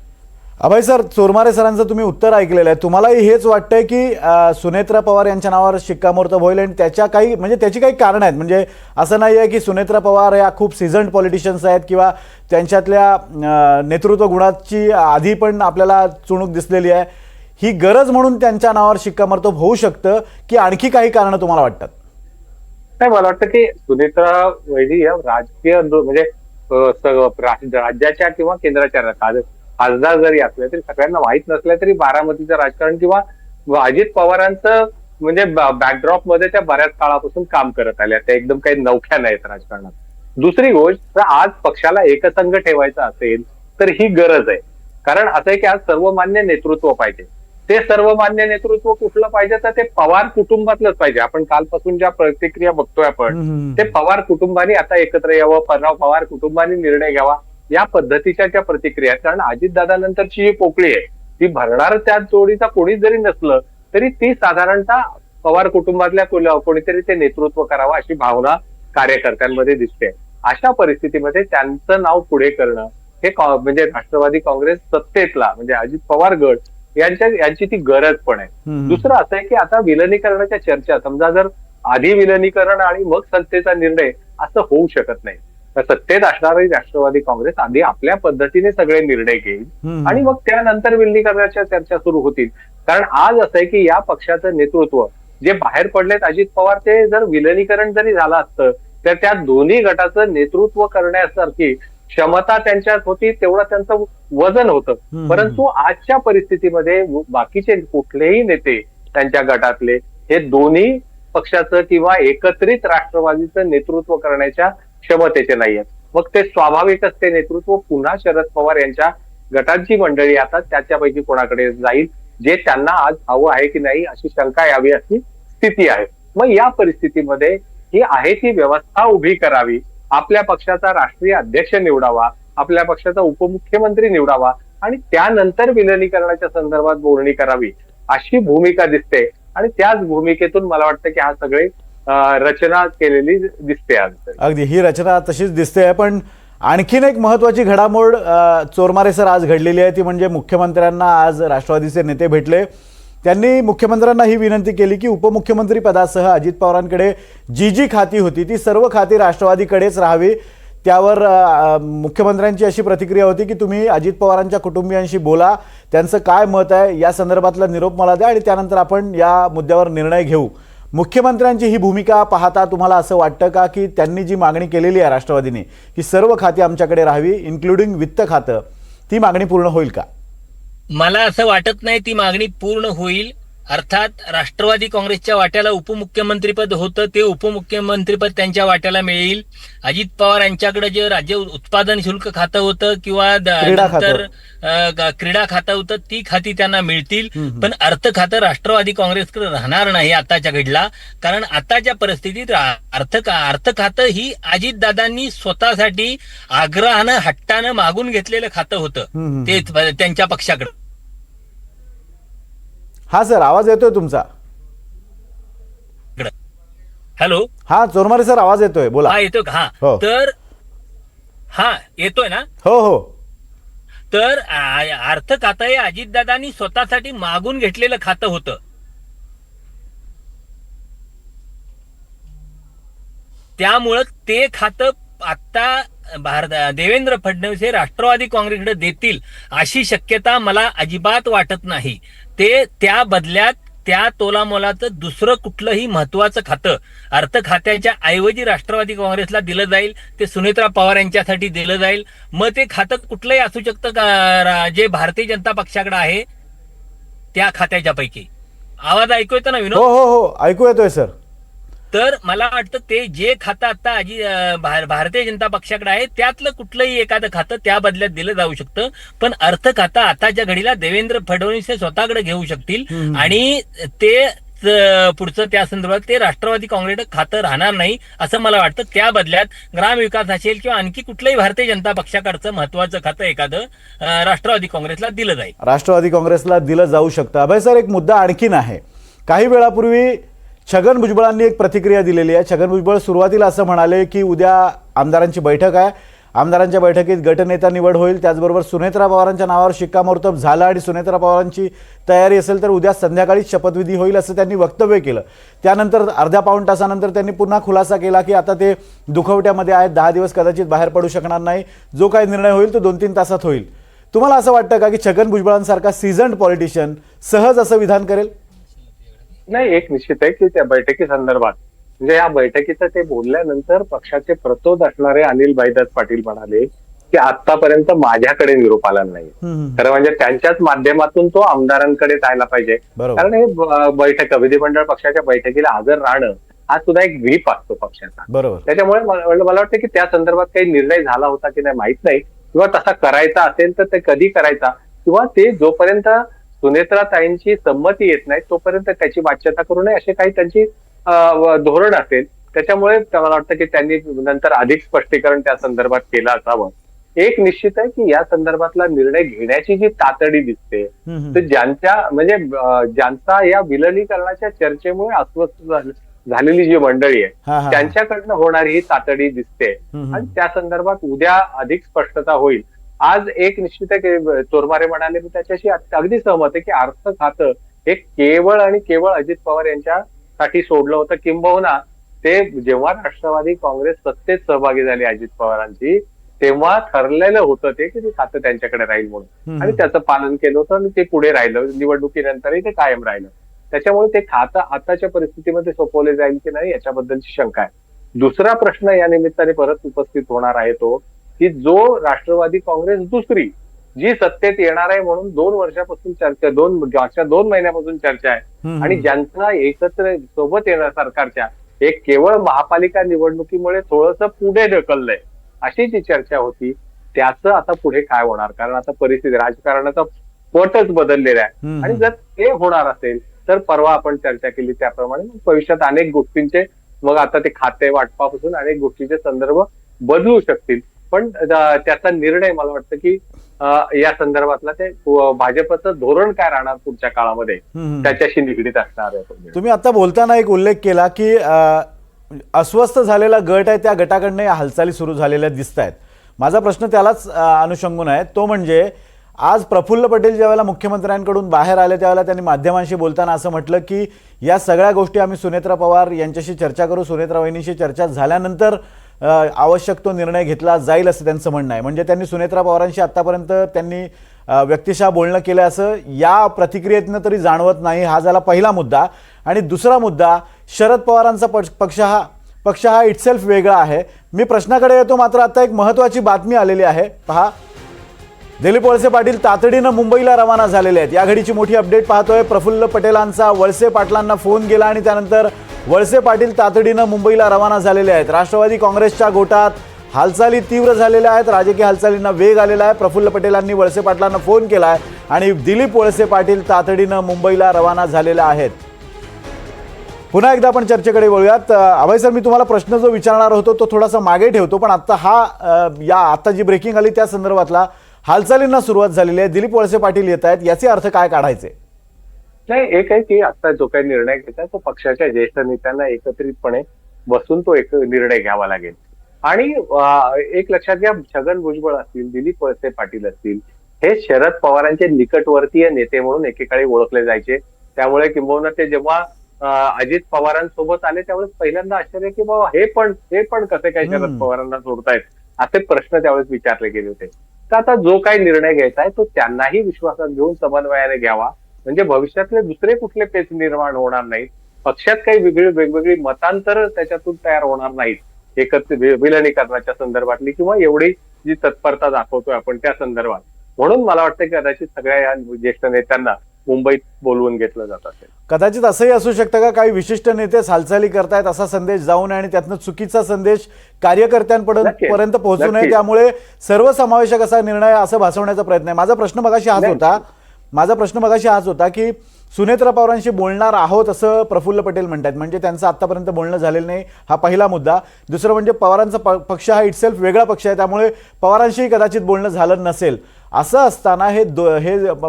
अभय सर, चोरमारे सरांचं तुम्ही उत्तर ऐकलेलं आहे. तुम्हालाही हेच वाटतंय की सुनेत्रा पवार यांच्या नावावर शिक्कामोर्तब होईल आणि त्याची काही कारणं आहेत? म्हणजे असं नाही आहे की सुनेत्रा पवार या खूप सीझन्ड पॉलिटिशियन्स आहेत किंवा त्यांच्यातल्या नेतृत्व गुणाची आधी पण आपल्याला चुणूक दिसलेली आहे. ही गरज म्हणून त्यांच्या नावावर शिक्कामोर्तब होऊ शकतं की आणखी काही कारणं तुम्हाला वाटतात? नाही, मला वाटतं की सुनेत्रा वहिनी या राजकीय म्हणजे राज्याच्या किंवा केंद्राच्या खासदार जरी असले तरी सगळ्यांना माहित नसल्या तरी बारामतीचं राजकारण किंवा अजित पवारांचं म्हणजे बॅकड्रॉप मध्ये त्या बऱ्याच काळापासून काम करत आल्या. त्या एकदम काही नवख्या नाहीत राजकारणात. दुसरी गोष्ट, आज पक्षाला एकसंघ ठेवायचा असेल तर ही गरज आहे. कारण असं आहे की आज सर्वमान्य नेतृत्व पाहिजे. ते सर्वमान्य नेतृत्व कुठलं पाहिजे तर ते पवार कुटुंबातलंच पाहिजे. आपण कालपासून ज्या प्रतिक्रिया बघतोय आपण ते पवार कुटुंबानी आता एकत्र यावं, पवार कुटुंबानी निर्णय घ्यावा या पद्धतीच्या ज्या प्रतिक्रिया. कारण अजितदादानंतरची जी पोकळी आहे ती भरणार त्या जोडीचा कोणी जरी नसलं तरी ती साधारणतः पवार कुटुंबातल्या कोणीतरी ते नेतृत्व करावं अशी भावना कार्यकर्त्यांमध्ये दिसते. अशा परिस्थितीमध्ये त्यांचं नाव पुढे करणं हे म्हणजे राष्ट्रवादी काँग्रेस सत्तेतला म्हणजे अजित पवार गट यांची ती गरज पण आहे. दुसरं असं आहे की आता विलनीकरणाच्या चर्चा, समजा जर आधी विलनीकरण आणि मग सत्तेचा निर्णय असं होऊ शकत नाही. सत्तेत असणारी राष्ट्रवादी काँग्रेस आधी आपल्या पद्धतीने सगळे निर्णय घेईल आणि मग त्यानंतर विलनीकरणाच्या चर्चा सुरू होतील. कारण आज असं आहे की या पक्षाचं नेतृत्व जे बाहेर पडलेत अजित पवार, ते जर विलनीकरण जरी झालं असतं तर त्या दोन्ही गटाचं नेतृत्व करण्यासारखी क्षमता त्यांच्यात होती, तेवढं त्यांचं वजन होतं. परंतु आजच्या परिस्थितीमध्ये बाकीचे कुठलेही नेते त्यांच्या गटातले हे दोन्ही पक्षाचं किंवा एकत्रित राष्ट्रवादीचं नेतृत्व करण्याच्या क्षमतेचे नाहीयेत. मग ते स्वाभाविकच ते नेतृत्व पुन्हा शरद पवार यांच्या गटांची मंडळी आता त्याच्यापैकी कोणाकडे जाईल, जे त्यांना आज हवं आहे की नाही अशी शंका यावी अशी स्थिती आहे. मग या परिस्थितीमध्ये ही आहे ती व्यवस्था उभी करावी, आपल्या पक्षाचा राष्ट्रीय अध्यक्ष निवडावा, आपल्या पक्षाचा उपमुख्यमंत्री निवडावा आणि त्यानंतर विलिनीकरणाच्या संदर्भात बोलणी करावी अशी भूमिका दिसते. आणि त्याच भूमिकेतून मला वाटतं की हा सगळे रचना केलेली दिसते आज. अगदी ही रचना तशीच दिसते. पण आणखीन एक महत्वाची घडामोड चोरमारे सर आज घडलेली आहे, ती म्हणजे मुख्यमंत्र्यांना आज राष्ट्रवादीचे नेते भेटले. त्यांनी मुख्यमंत्र्यांना ही विनंती केली की उपमुख्यमंत्री पदासह अजित पवारांकडे जी जी खाती होती ती सर्व खाती राष्ट्रवादीकडेच राहावी. त्यावर मुख्यमंत्र्यांची अशी प्रतिक्रिया होती की तुम्ही अजित पवारांच्या कुटुंबियांशी बोला, त्यांचं काय मत आहे या संदर्भातला निरोप मला द्या आणि त्यानंतर आपण या मुद्द्यावर निर्णय घेऊ. मुख्यमंत्र्यांची ही भूमिका पाहता तुम्हाला असं वाटतं का की त्यांनी जी मागणी केलेली आहे राष्ट्रवादीने की सर्व खाती आमच्याकडे राहावी इन्क्लुडिंग वित्त खातं, ती मागणी पूर्ण होईल का? मला असं वाटत नाही ती मागणी पूर्ण होईल. अर्थात राष्ट्रवादी काँग्रेसच्या वाट्याला उपमुख्यमंत्रीपद होतं, ते उपमुख्यमंत्रीपद त्यांच्या वाट्याला मिळेल. अजित पवार यांच्याकडे जे राज्य उत्पादन शुल्क खातं होतं किंवा नंतर क्रीडा खातं होतं, ती खाती त्यांना मिळतील. पण अर्थ खातं राष्ट्रवादी काँग्रेसकडे राहणार नाही आताच्या घडीला. कारण आताच्या परिस्थितीत अर्थ खातं ही अजितदादांनी स्वतःसाठी आग्रहानं हट्टानं मागून घेतलेलं खातं होतं ते त्यांच्या पक्षाकडे. हा सर, आवाज येतोय तुमचा? हॅलो, हा चोरमारे सर, आवाज येतोय, बोला. हा येतोय का? हा हो. तर हा येतोय ना? हो हो. तर अर्थ खातं हे अजितदादांनी स्वतःसाठी मागून घेतलेलं खातं होतं. त्यामुळं ते खातं आता देवेंद्र फडणवीस हे राष्ट्रवादी काँग्रेसकडे देतील अशी शक्यता मला अजिबात वाटत नाही. ते त्या बदल्यात त्या तोलामोलाचं दुसरं कुठलंही महत्वाचं खातं अर्थ खात्याच्या ऐवजी राष्ट्रवादी काँग्रेसला दिलं जाईल, ते सुनेत्रा पवार यांच्यासाठी दिलं जाईल. मग ते खातं कुठलंही असू शकतं का जे भारतीय जनता पक्षाकडे आहे त्या खात्याच्या पैकी. आवाज ऐकू येतो ना विनोद? हो हो हो, ऐकू येतोय सर. तर मला वाटतं ते जे खातं आता भारतीय जनता पक्षाकडे आहे त्यातलं कुठलंही एखादं खातं त्या बदल्यात दिलं जाऊ शकतं. पण अर्थ खातं आताच्या घडीला देवेंद्र फडणवीस हे स्वतःकडे घेऊ शकतील आणि ते पुढचं त्या संदर्भात ते राष्ट्रवादी काँग्रेसचं खातं राहणार नाही असं मला वाटतं. त्या बदल्यात ग्रामविकास असेल किंवा आणखी कुठलंही भारतीय जनता पक्षाकडचं महत्वाचं खातं एखादं राष्ट्रवादी काँग्रेसला दिलं जाईल. राष्ट्रवादी काँग्रेसला दिलं जाऊ शकतं. अभय सर, एक मुद्दा आणखीन आहे. काही वेळापूर्वी छगन भुजबळांनी एक प्रतिक्रिया दिलेली आहे. छगन भुजबळ सुरुवातीला असं म्हणाले की उद्या आमदारांची बैठक आहे, आमदारांच्या बैठकीत गटनेता निवड होईल, त्याचबरोबर सुनेत्रा पवारांच्या नावावर शिक्कामोर्तब झालं आणि सुनेत्रा पवारांची तयारी असेल तर उद्या संध्याकाळी शपथविधी होईल असं त्यांनी वक्तव्य केलं. त्यानंतर अर्ध्या पाऊण तासानंतर त्यांनी पुन्हा खुलासा केला की आता ते दुखवट्यामध्ये आहेत, 10 दिवस कदाचित बाहेर पडू शकणार नाही, जो काही निर्णय होईल तो 2-3 तासात होईल. तुम्हाला असं वाटतं का की छगन भुजबळांसारखा सीझन्ड पॉलिटिशियन सहज असं विधान करेल? नाही, एक निश्चित आहे की त्या बैठकी संदर्भात म्हणजे या बैठकीचं ते बोलल्यानंतर पक्षाचे प्रतोद असणारे अनिल भाईदास पाटील म्हणाले की आतापर्यंत माझ्याकडे निरोप आला नाही. खरं म्हणजे त्यांच्याच माध्यमातून तो आमदारांकडे जायला पाहिजे. कारण हे बैठक विधिमंडळ पक्षाच्या बैठकीला हजर राहणं हा सुद्धा एक व्हीप असतो पक्षाचा. बरोबर. त्याच्यामुळे मला वाटतं की त्या संदर्भात काही निर्णय झाला होता की नाही माहित नाही, किंवा तसा करायचा असेल तर ते कधी करायचा, किंवा ते जोपर्यंत सुनेत्राताईंची संमती येत नाही तोपर्यंत त्याची वाच्यता करू नये असे काही त्यांची धोरण असेल. त्याच्यामुळे मला वाटतं की त्यांनी नंतर अधिक स्पष्टीकरण त्या संदर्भात केलं असावं. एक निश्चित आहे की या संदर्भातला निर्णय घेण्याची जी तातडी दिसते तर ज्यांचा या विलनीकरणाच्या चर्चेमुळे अस्वस्थ झालेली जी मंडळी आहे त्यांच्याकडनं होणारी ही तातडी दिसते आणि त्या संदर्भात उद्या अधिक स्पष्टता होईल. आज एक निश्चित आहे की चोरमारे म्हणाले, मी त्याच्याशी अगदी सहमत आहे की अर्थ खातं हे केवळ आणि केवळ अजित पवार यांच्यासाठी सोडलं होतं. किंबहुना ते जेव्हा राष्ट्रवादी काँग्रेस सत्तेत सहभागी झाली अजित पवारांची तेव्हा ठरलेलं होतं ते की खातं त्यांच्याकडे राहील म्हणून, आणि त्याचं पालन केलं होतं आणि ते पुढे राहिलं, निवडणुकीनंतरही ते कायम राहिलं. त्याच्यामुळे ते खातं आताच्या परिस्थितीमध्ये सोपवले जाईल की नाही याच्याबद्दलची शंका आहे. दुसरा प्रश्न या निमित्ताने परत उपस्थित होणार आहे तो की जो राष्ट्रवादी काँग्रेस दुसरी जी सत्तेत येणार आहे म्हणून 2 वर्षापासून चर्चा, 2 महिन्यापासून चर्चा आहे आणि ज्यांचा एकत्र सोबत येणार सरकारच्या एक केवळ महापालिका निवडणुकीमुळे थोडंसं पुढे ढकललंय अशी जी चर्चा होती त्याचं आता पुढे काय होणार, कारण आता परिस्थिती राजकारणाचा पटच बदललेला आहे. आणि जर ते होणार असेल तर परवा आपण चर्चा केली त्याप्रमाणे भविष्यात अनेक गोष्टींचे, मग आता ते खाते वाटपापासून अनेक गोष्टींचे संदर्भ बदलू शकतील. पण त्याचा निर्णय मला वाटतं की या संदर्भातला ते भाजपचं धोरण काय राहणार पुढच्या काळामध्ये त्याच्याशी निगडीत असणार आहे. तुम्ही आता बोलताना एक उल्लेख केला की अस्वस्थ झालेला गट आहे त्या गटाकडनं या हालचाली सुरू झालेल्या दिसत आहेत. माझा प्रश्न त्यालाच अनुषंगून आहे, तो म्हणजे आज प्रफुल्ल पटेल ज्यावेळेला मुख्यमंत्र्यांकडून बाहेर आले त्यावेळेला त्यांनी माध्यमांशी बोलताना असं म्हटलं की या सगळ्या गोष्टी आम्ही सुनेत्रा पवार यांच्याशी चर्चा करू, सुनेत्रा वहिनीशी चर्चा झाल्यानंतर आवश्यक तो निर्णय घेतला जाईल असं त्यांचं म्हणणं आहे. म्हणजे त्यांनी सुनेत्रा पवारांशी आतापर्यंत त्यांनी व्यक्तिशः बोलणं केलं असं या प्रतिक्रियेतनं तरी जाणवत नाही. हा झाला पहिला मुद्दा. आणि दुसरा मुद्दा, शरद पवारांचा पक्ष हा इटसेल्फ वेगळा आहे. मी प्रश्नाकडे येतो, मात्र आता एक महत्त्वाची बातमी आलेली आहे. पहा, दिलीप वळसे पाटील तातडीनं मुंबईला रवाना झालेले आहेत. या घडीची मोठी अपडेट पाहतोय. प्रफुल्ल पटेलांचा वळसे पाटलांना फोन गेला आणि त्यानंतर वळसे पाटील तातडीनं मुंबईला रवाना झालेले आहेत. राष्ट्रवादी काँग्रेसच्या गोटात हालचाली तीव्र झालेल्या आहेत, राजकीय हालचालींना वेग आलेला आहे. प्रफुल्ल पटेलांनी वळसे पाटलांना फोन केलाय आणि दिलीप वळसे पाटील तातडीनं मुंबईला रवाना झालेले आहेत. पुन्हा एकदा आपण चर्चेकडे वळूयात. अभय सर, मी तुम्हाला प्रश्न जो विचारणार होतो तो थोडासा मागे ठेवतो, पण आता आता जी ब्रेकिंग आली त्या संदर्भातला हालचालींना सुरुवात झालेली आहे. दिलीप वळसे पाटील येत आहेत, याचे अर्थ काय काढायचे? नाही, एक आहे की आता जो काही निर्णय घेतला तो पक्षाच्या ज्येष्ठ नेत्यांना एकत्रितपणे बसून तो एक निर्णय घ्यावा लागेल. आणि एक लक्षात घ्या, छगन भुजबळ असतील, दिलीप वळसे पाटील असतील, हे शरद पवारांचे निकटवर्तीय नेते म्हणून एकेकाळी ओळखले जायचे. त्यामुळे किंबहुना ते जेव्हा अजित पवारांसोबत आले त्यावेळेस पहिल्यांदा आश्चर्य की बाबा हे पण कसे काय शरद पवारांना सोडतायत असे प्रश्न त्यावेळेस विचारले गेले होते. तर आता जो काही निर्णय घ्यायचा आहे तो त्यांनाही विश्वासात घेऊन समन्वयाने घ्यावा, म्हणजे भविष्यातले दुसरे कुठले पेच निर्माण होणार नाहीत. पक्षात काही वेगवेगळी मतांतर त्याच्यातून तयार होणार नाहीत एकत्र विलनीकरणाच्या संदर्भातली किंवा एवढी जी तत्परता दाखवतोय आपण त्या संदर्भात. म्हणून मला वाटतं की कदाचित सगळ्या या ज्येष्ठ नेत्यांना मुंबईत बोलवून घेतलं जात असेल. कदाचित असंही असू शकतं का काही विशिष्ट नेतेच हालचाली करतायत असा संदेश जाऊ नये आणि त्यातनं चुकीचा संदेश कार्यकर्त्यांपर्यंत पोहोचू नये, त्यामुळे सर्वसमावेशक असा निर्णय असं भासवण्याचा प्रयत्न आहे. माझा प्रश्न मगाशी हाच होता की सुनेत्रा पवारांशी बोलणार आहोत असं प्रफुल्ल पटेल म्हणतात, म्हणजे त्यांचं आतापर्यंत बोलणं झालेलं नाही, हा पहिला मुद्दा. दुसरं म्हणजे पवारांचा पक्ष हा इटसेल्फ वेगळा पक्ष आहे, त्यामुळे पवारांशी कदाचित बोलणं झालं नसेल. असं असताना हे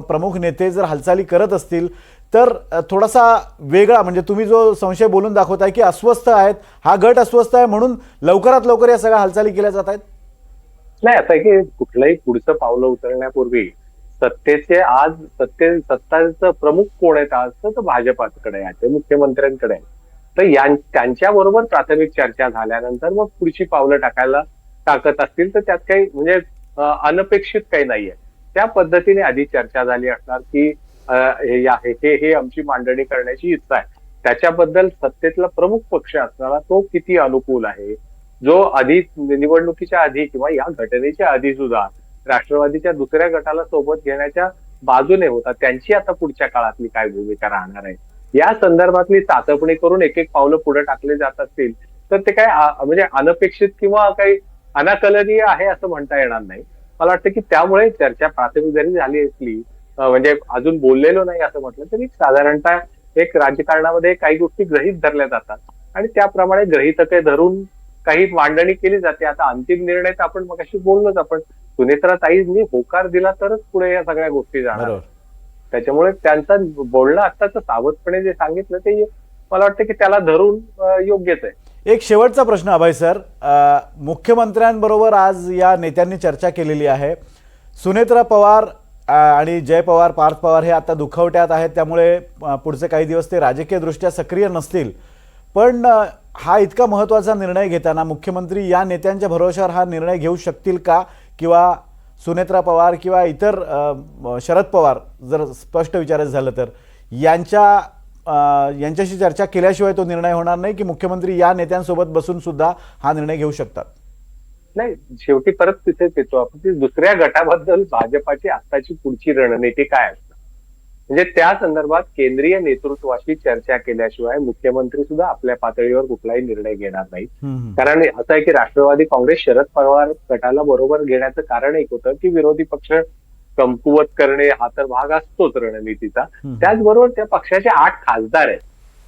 प्रमुख नेते जर हालचाली करत असतील तर थोडासा वेगळा, म्हणजे तुम्ही जो संशय बोलून दाखवताय की अस्वस्थ आहेत, हा गट अस्वस्थ आहे म्हणून लवकरात लवकर या सगळ्या हालचाली केल्या जात आहेत. नाही, आता की कुठलंही पुढचं पावलं उचलण्यापूर्वी सत्ताचं प्रमुख कोण आहेत आज तर भाजपाकडे आहे, ते मुख्यमंत्र्यांकडे आहे. तर त्यांच्याबरोबर प्राथमिक चर्चा झाल्यानंतर मग पुढची पावलं टाकत असतील तर त्यात काही म्हणजे अनपेक्षित काही नाहीये. त्या पद्धतीने आधी चर्चा झाली असणार की हे आमची मांडणी करण्याची इच्छा आहे, त्याच्याबद्दल सत्तेतला प्रमुख पक्ष असणारा तो किती अनुकूल आहे, जो आधी निवडणुकीच्या आधी किंवा या घटनेच्या आधी सुद्धा राष्ट्रवादीच्या दुसऱ्या गटाला सोबत घेण्याच्या बाजूने होता, त्यांची आता पुढच्या काळातली काय भूमिका राहणार आहे या संदर्भातली चाचपणी करून एक पावलं पुढे टाकले जात असतील तर ते काय म्हणजे अनपेक्षित किंवा काही अनाकलनीय आहे असं म्हणता येणार नाही. मला वाटतं की त्यामुळे चर्चा प्राथमिक जरी झाली असली म्हणजे अजून बोललेलो नाही असं म्हटलं तरी साधारणतः एक राजकारणामध्ये काही गोष्टी गृहीत धरल्या जातात आणि त्याप्रमाणे गृहीतके धरून काही मांडणी केली जाते. आता अंतिम निर्णय तर आपण मगाशी बोललोच, आपण सुनेत्रा ताईंनी होकार दिला तरच पुढे या सगळ्या गोष्टी जाणार. त्याच्यामुळे त्यांचं बोलणं आत्ताच सावधपणे जे सांगितलं ते मला वाटतं की त्याला धरून योग्यच आहे. एक शेवटचा प्रश्न अभय सर, मुख्यमंत्र्यांबरोबर आज या नेत्यांनी चर्चा केलेली आहे. सुनेत्रा पवार आणि जय पवार, पार्थ पवार हे आता दुखवट्यात आहेत, त्यामुळे पुढचे काही दिवस ते राजकीय दृष्ट्या सक्रिय नसतील. पण हा इतका महत्त्वाचा निर्णय घेताना मुख्यमंत्री या नेत्यांच्या भरोश्यावर हा निर्णय घेऊ शकतील का, किंवा सुनेत्रा पवार किंवा इतर शरद पवार जर स्पष्ट विचारायचं झालं तर यांच्याशी चर्चा केल्याशिवाय तो निर्णय होणार नाही की मुख्यमंत्री या नेत्यांसोबत बसून सुद्धा हा निर्णय घेऊ शकतात? नाही, शेवटी परत तिथेच येतो आपण, दुसऱ्या गटाबद्दल भाजपाची आत्ताची पुढची रणनीती काय असणार. म्हणजे त्या संदर्भात केंद्रीय नेतृत्वाशी चर्चा केल्याशिवाय मुख्यमंत्री सुद्धा आपल्या पातळीवर कुठलाही निर्णय घेणार नाही. कारण असं आहे की राष्ट्रवादी काँग्रेस शरद पवार गटाला बरोबर घेण्याचं कारण एक होतं की विरोधी पक्ष कमकुवत करणे हा तर भाग असतोच रणनीतीचा. त्याचबरोबर त्या पक्षाचे 8 खासदार आहेत.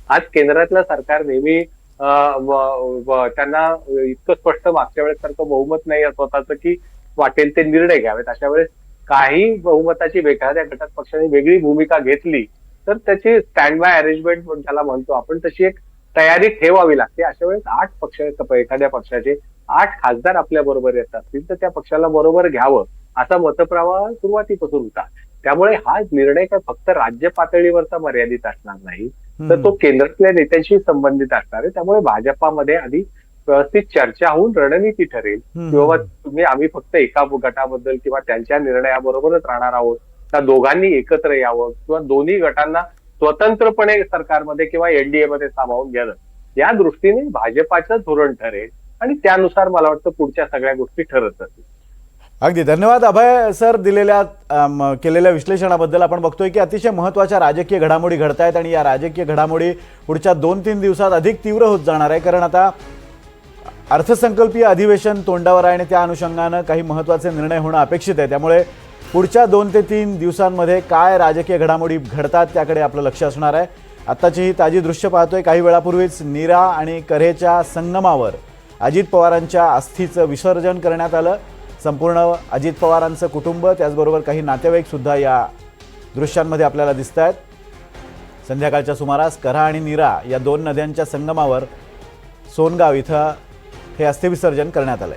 आज केंद्रातलं सरकार नेहमी त्यांना इतकं स्पष्ट मागच्या वेळेस सारखं बहुमत नाही स्वतःचं की वाटेल ते निर्णय घ्यावेत. अशा वेळेस काही बहुमताची एखाद्या घटक पक्षाने वेगळी भूमिका घेतली तर त्याची स्टँड बाय अरेंजमेंट ज्याला म्हणतो आपण तशी एक तयारी ठेवावी लागते. अशा वेळेस 8 पक्ष एखाद्या पक्षाचे 8 खासदार आपल्या बरोबर येत असतील तर त्या पक्षाला बरोबर घ्यावं असा मतप्रवाह सुरुवातीपासून होता. त्यामुळे हा निर्णय काय फक्त राज्य पातळीवरचा मर्यादित असणार नाही तर तो केंद्रातल्या नेत्यांशी संबंधित असणार आहे. त्यामुळे भाजपामध्ये आधी व्यवस्थित चर्चा होऊन रणनीती ठरेल किंवा आम्ही फक्त एका गटाबद्दल किंवा त्यांच्या निर्णयाबरोबरच राहणार आहोत का दोघांनी एकत्र यावं किंवा दोन्ही गटांना स्वतंत्रपणे सरकारमध्ये किंवा एनडीए मध्ये सामावून घ्यावं या दृष्टीने भाजपाचं धोरण ठरेल आणि त्यानुसार मला वाटतं पुढच्या सगळ्या गोष्टी ठरत असतील. अगदी धन्यवाद अभय सर केलेल्या विश्लेषणाबद्दल. आपण बघतोय की अतिशय महत्त्वाच्या राजकीय घडामोडी घडत आहेत आणि या राजकीय घडामोडी पुढच्या 2-3 दिवसात अधिक तीव्र होत जाणार आहे. कारण आता अर्थसंकल्पीय अधिवेशन तोंडावर आहे आणि त्या अनुषंगानं काही महत्त्वाचे निर्णय होणं अपेक्षित आहे. त्यामुळे पुढच्या 2 ते 3 दिवसांमध्ये काय राजकीय घडामोडी घडतात त्याकडे आपलं लक्ष असणार आहे. आत्ताची ही ताजी दृश्य पाहतोय. काही वेळापूर्वीच नीरा आणि कऱ्हेच्या संगमावर अजित पवारांच्या अस्थीचं विसर्जन करण्यात आलं. संपूर्ण अजित पवारांचं कुटुंब त्याचबरोबर काही नातेवाईक सुद्धा या दृश्यांमध्ये आपल्याला दिसत आहेत. संध्याकाळच्या सुमारास कऱ्हा आणि नीरा या 2 नद्यांच्या संगमावर सोनगाव इथं हे अस्थिविसर्जन करण्यात आलंय.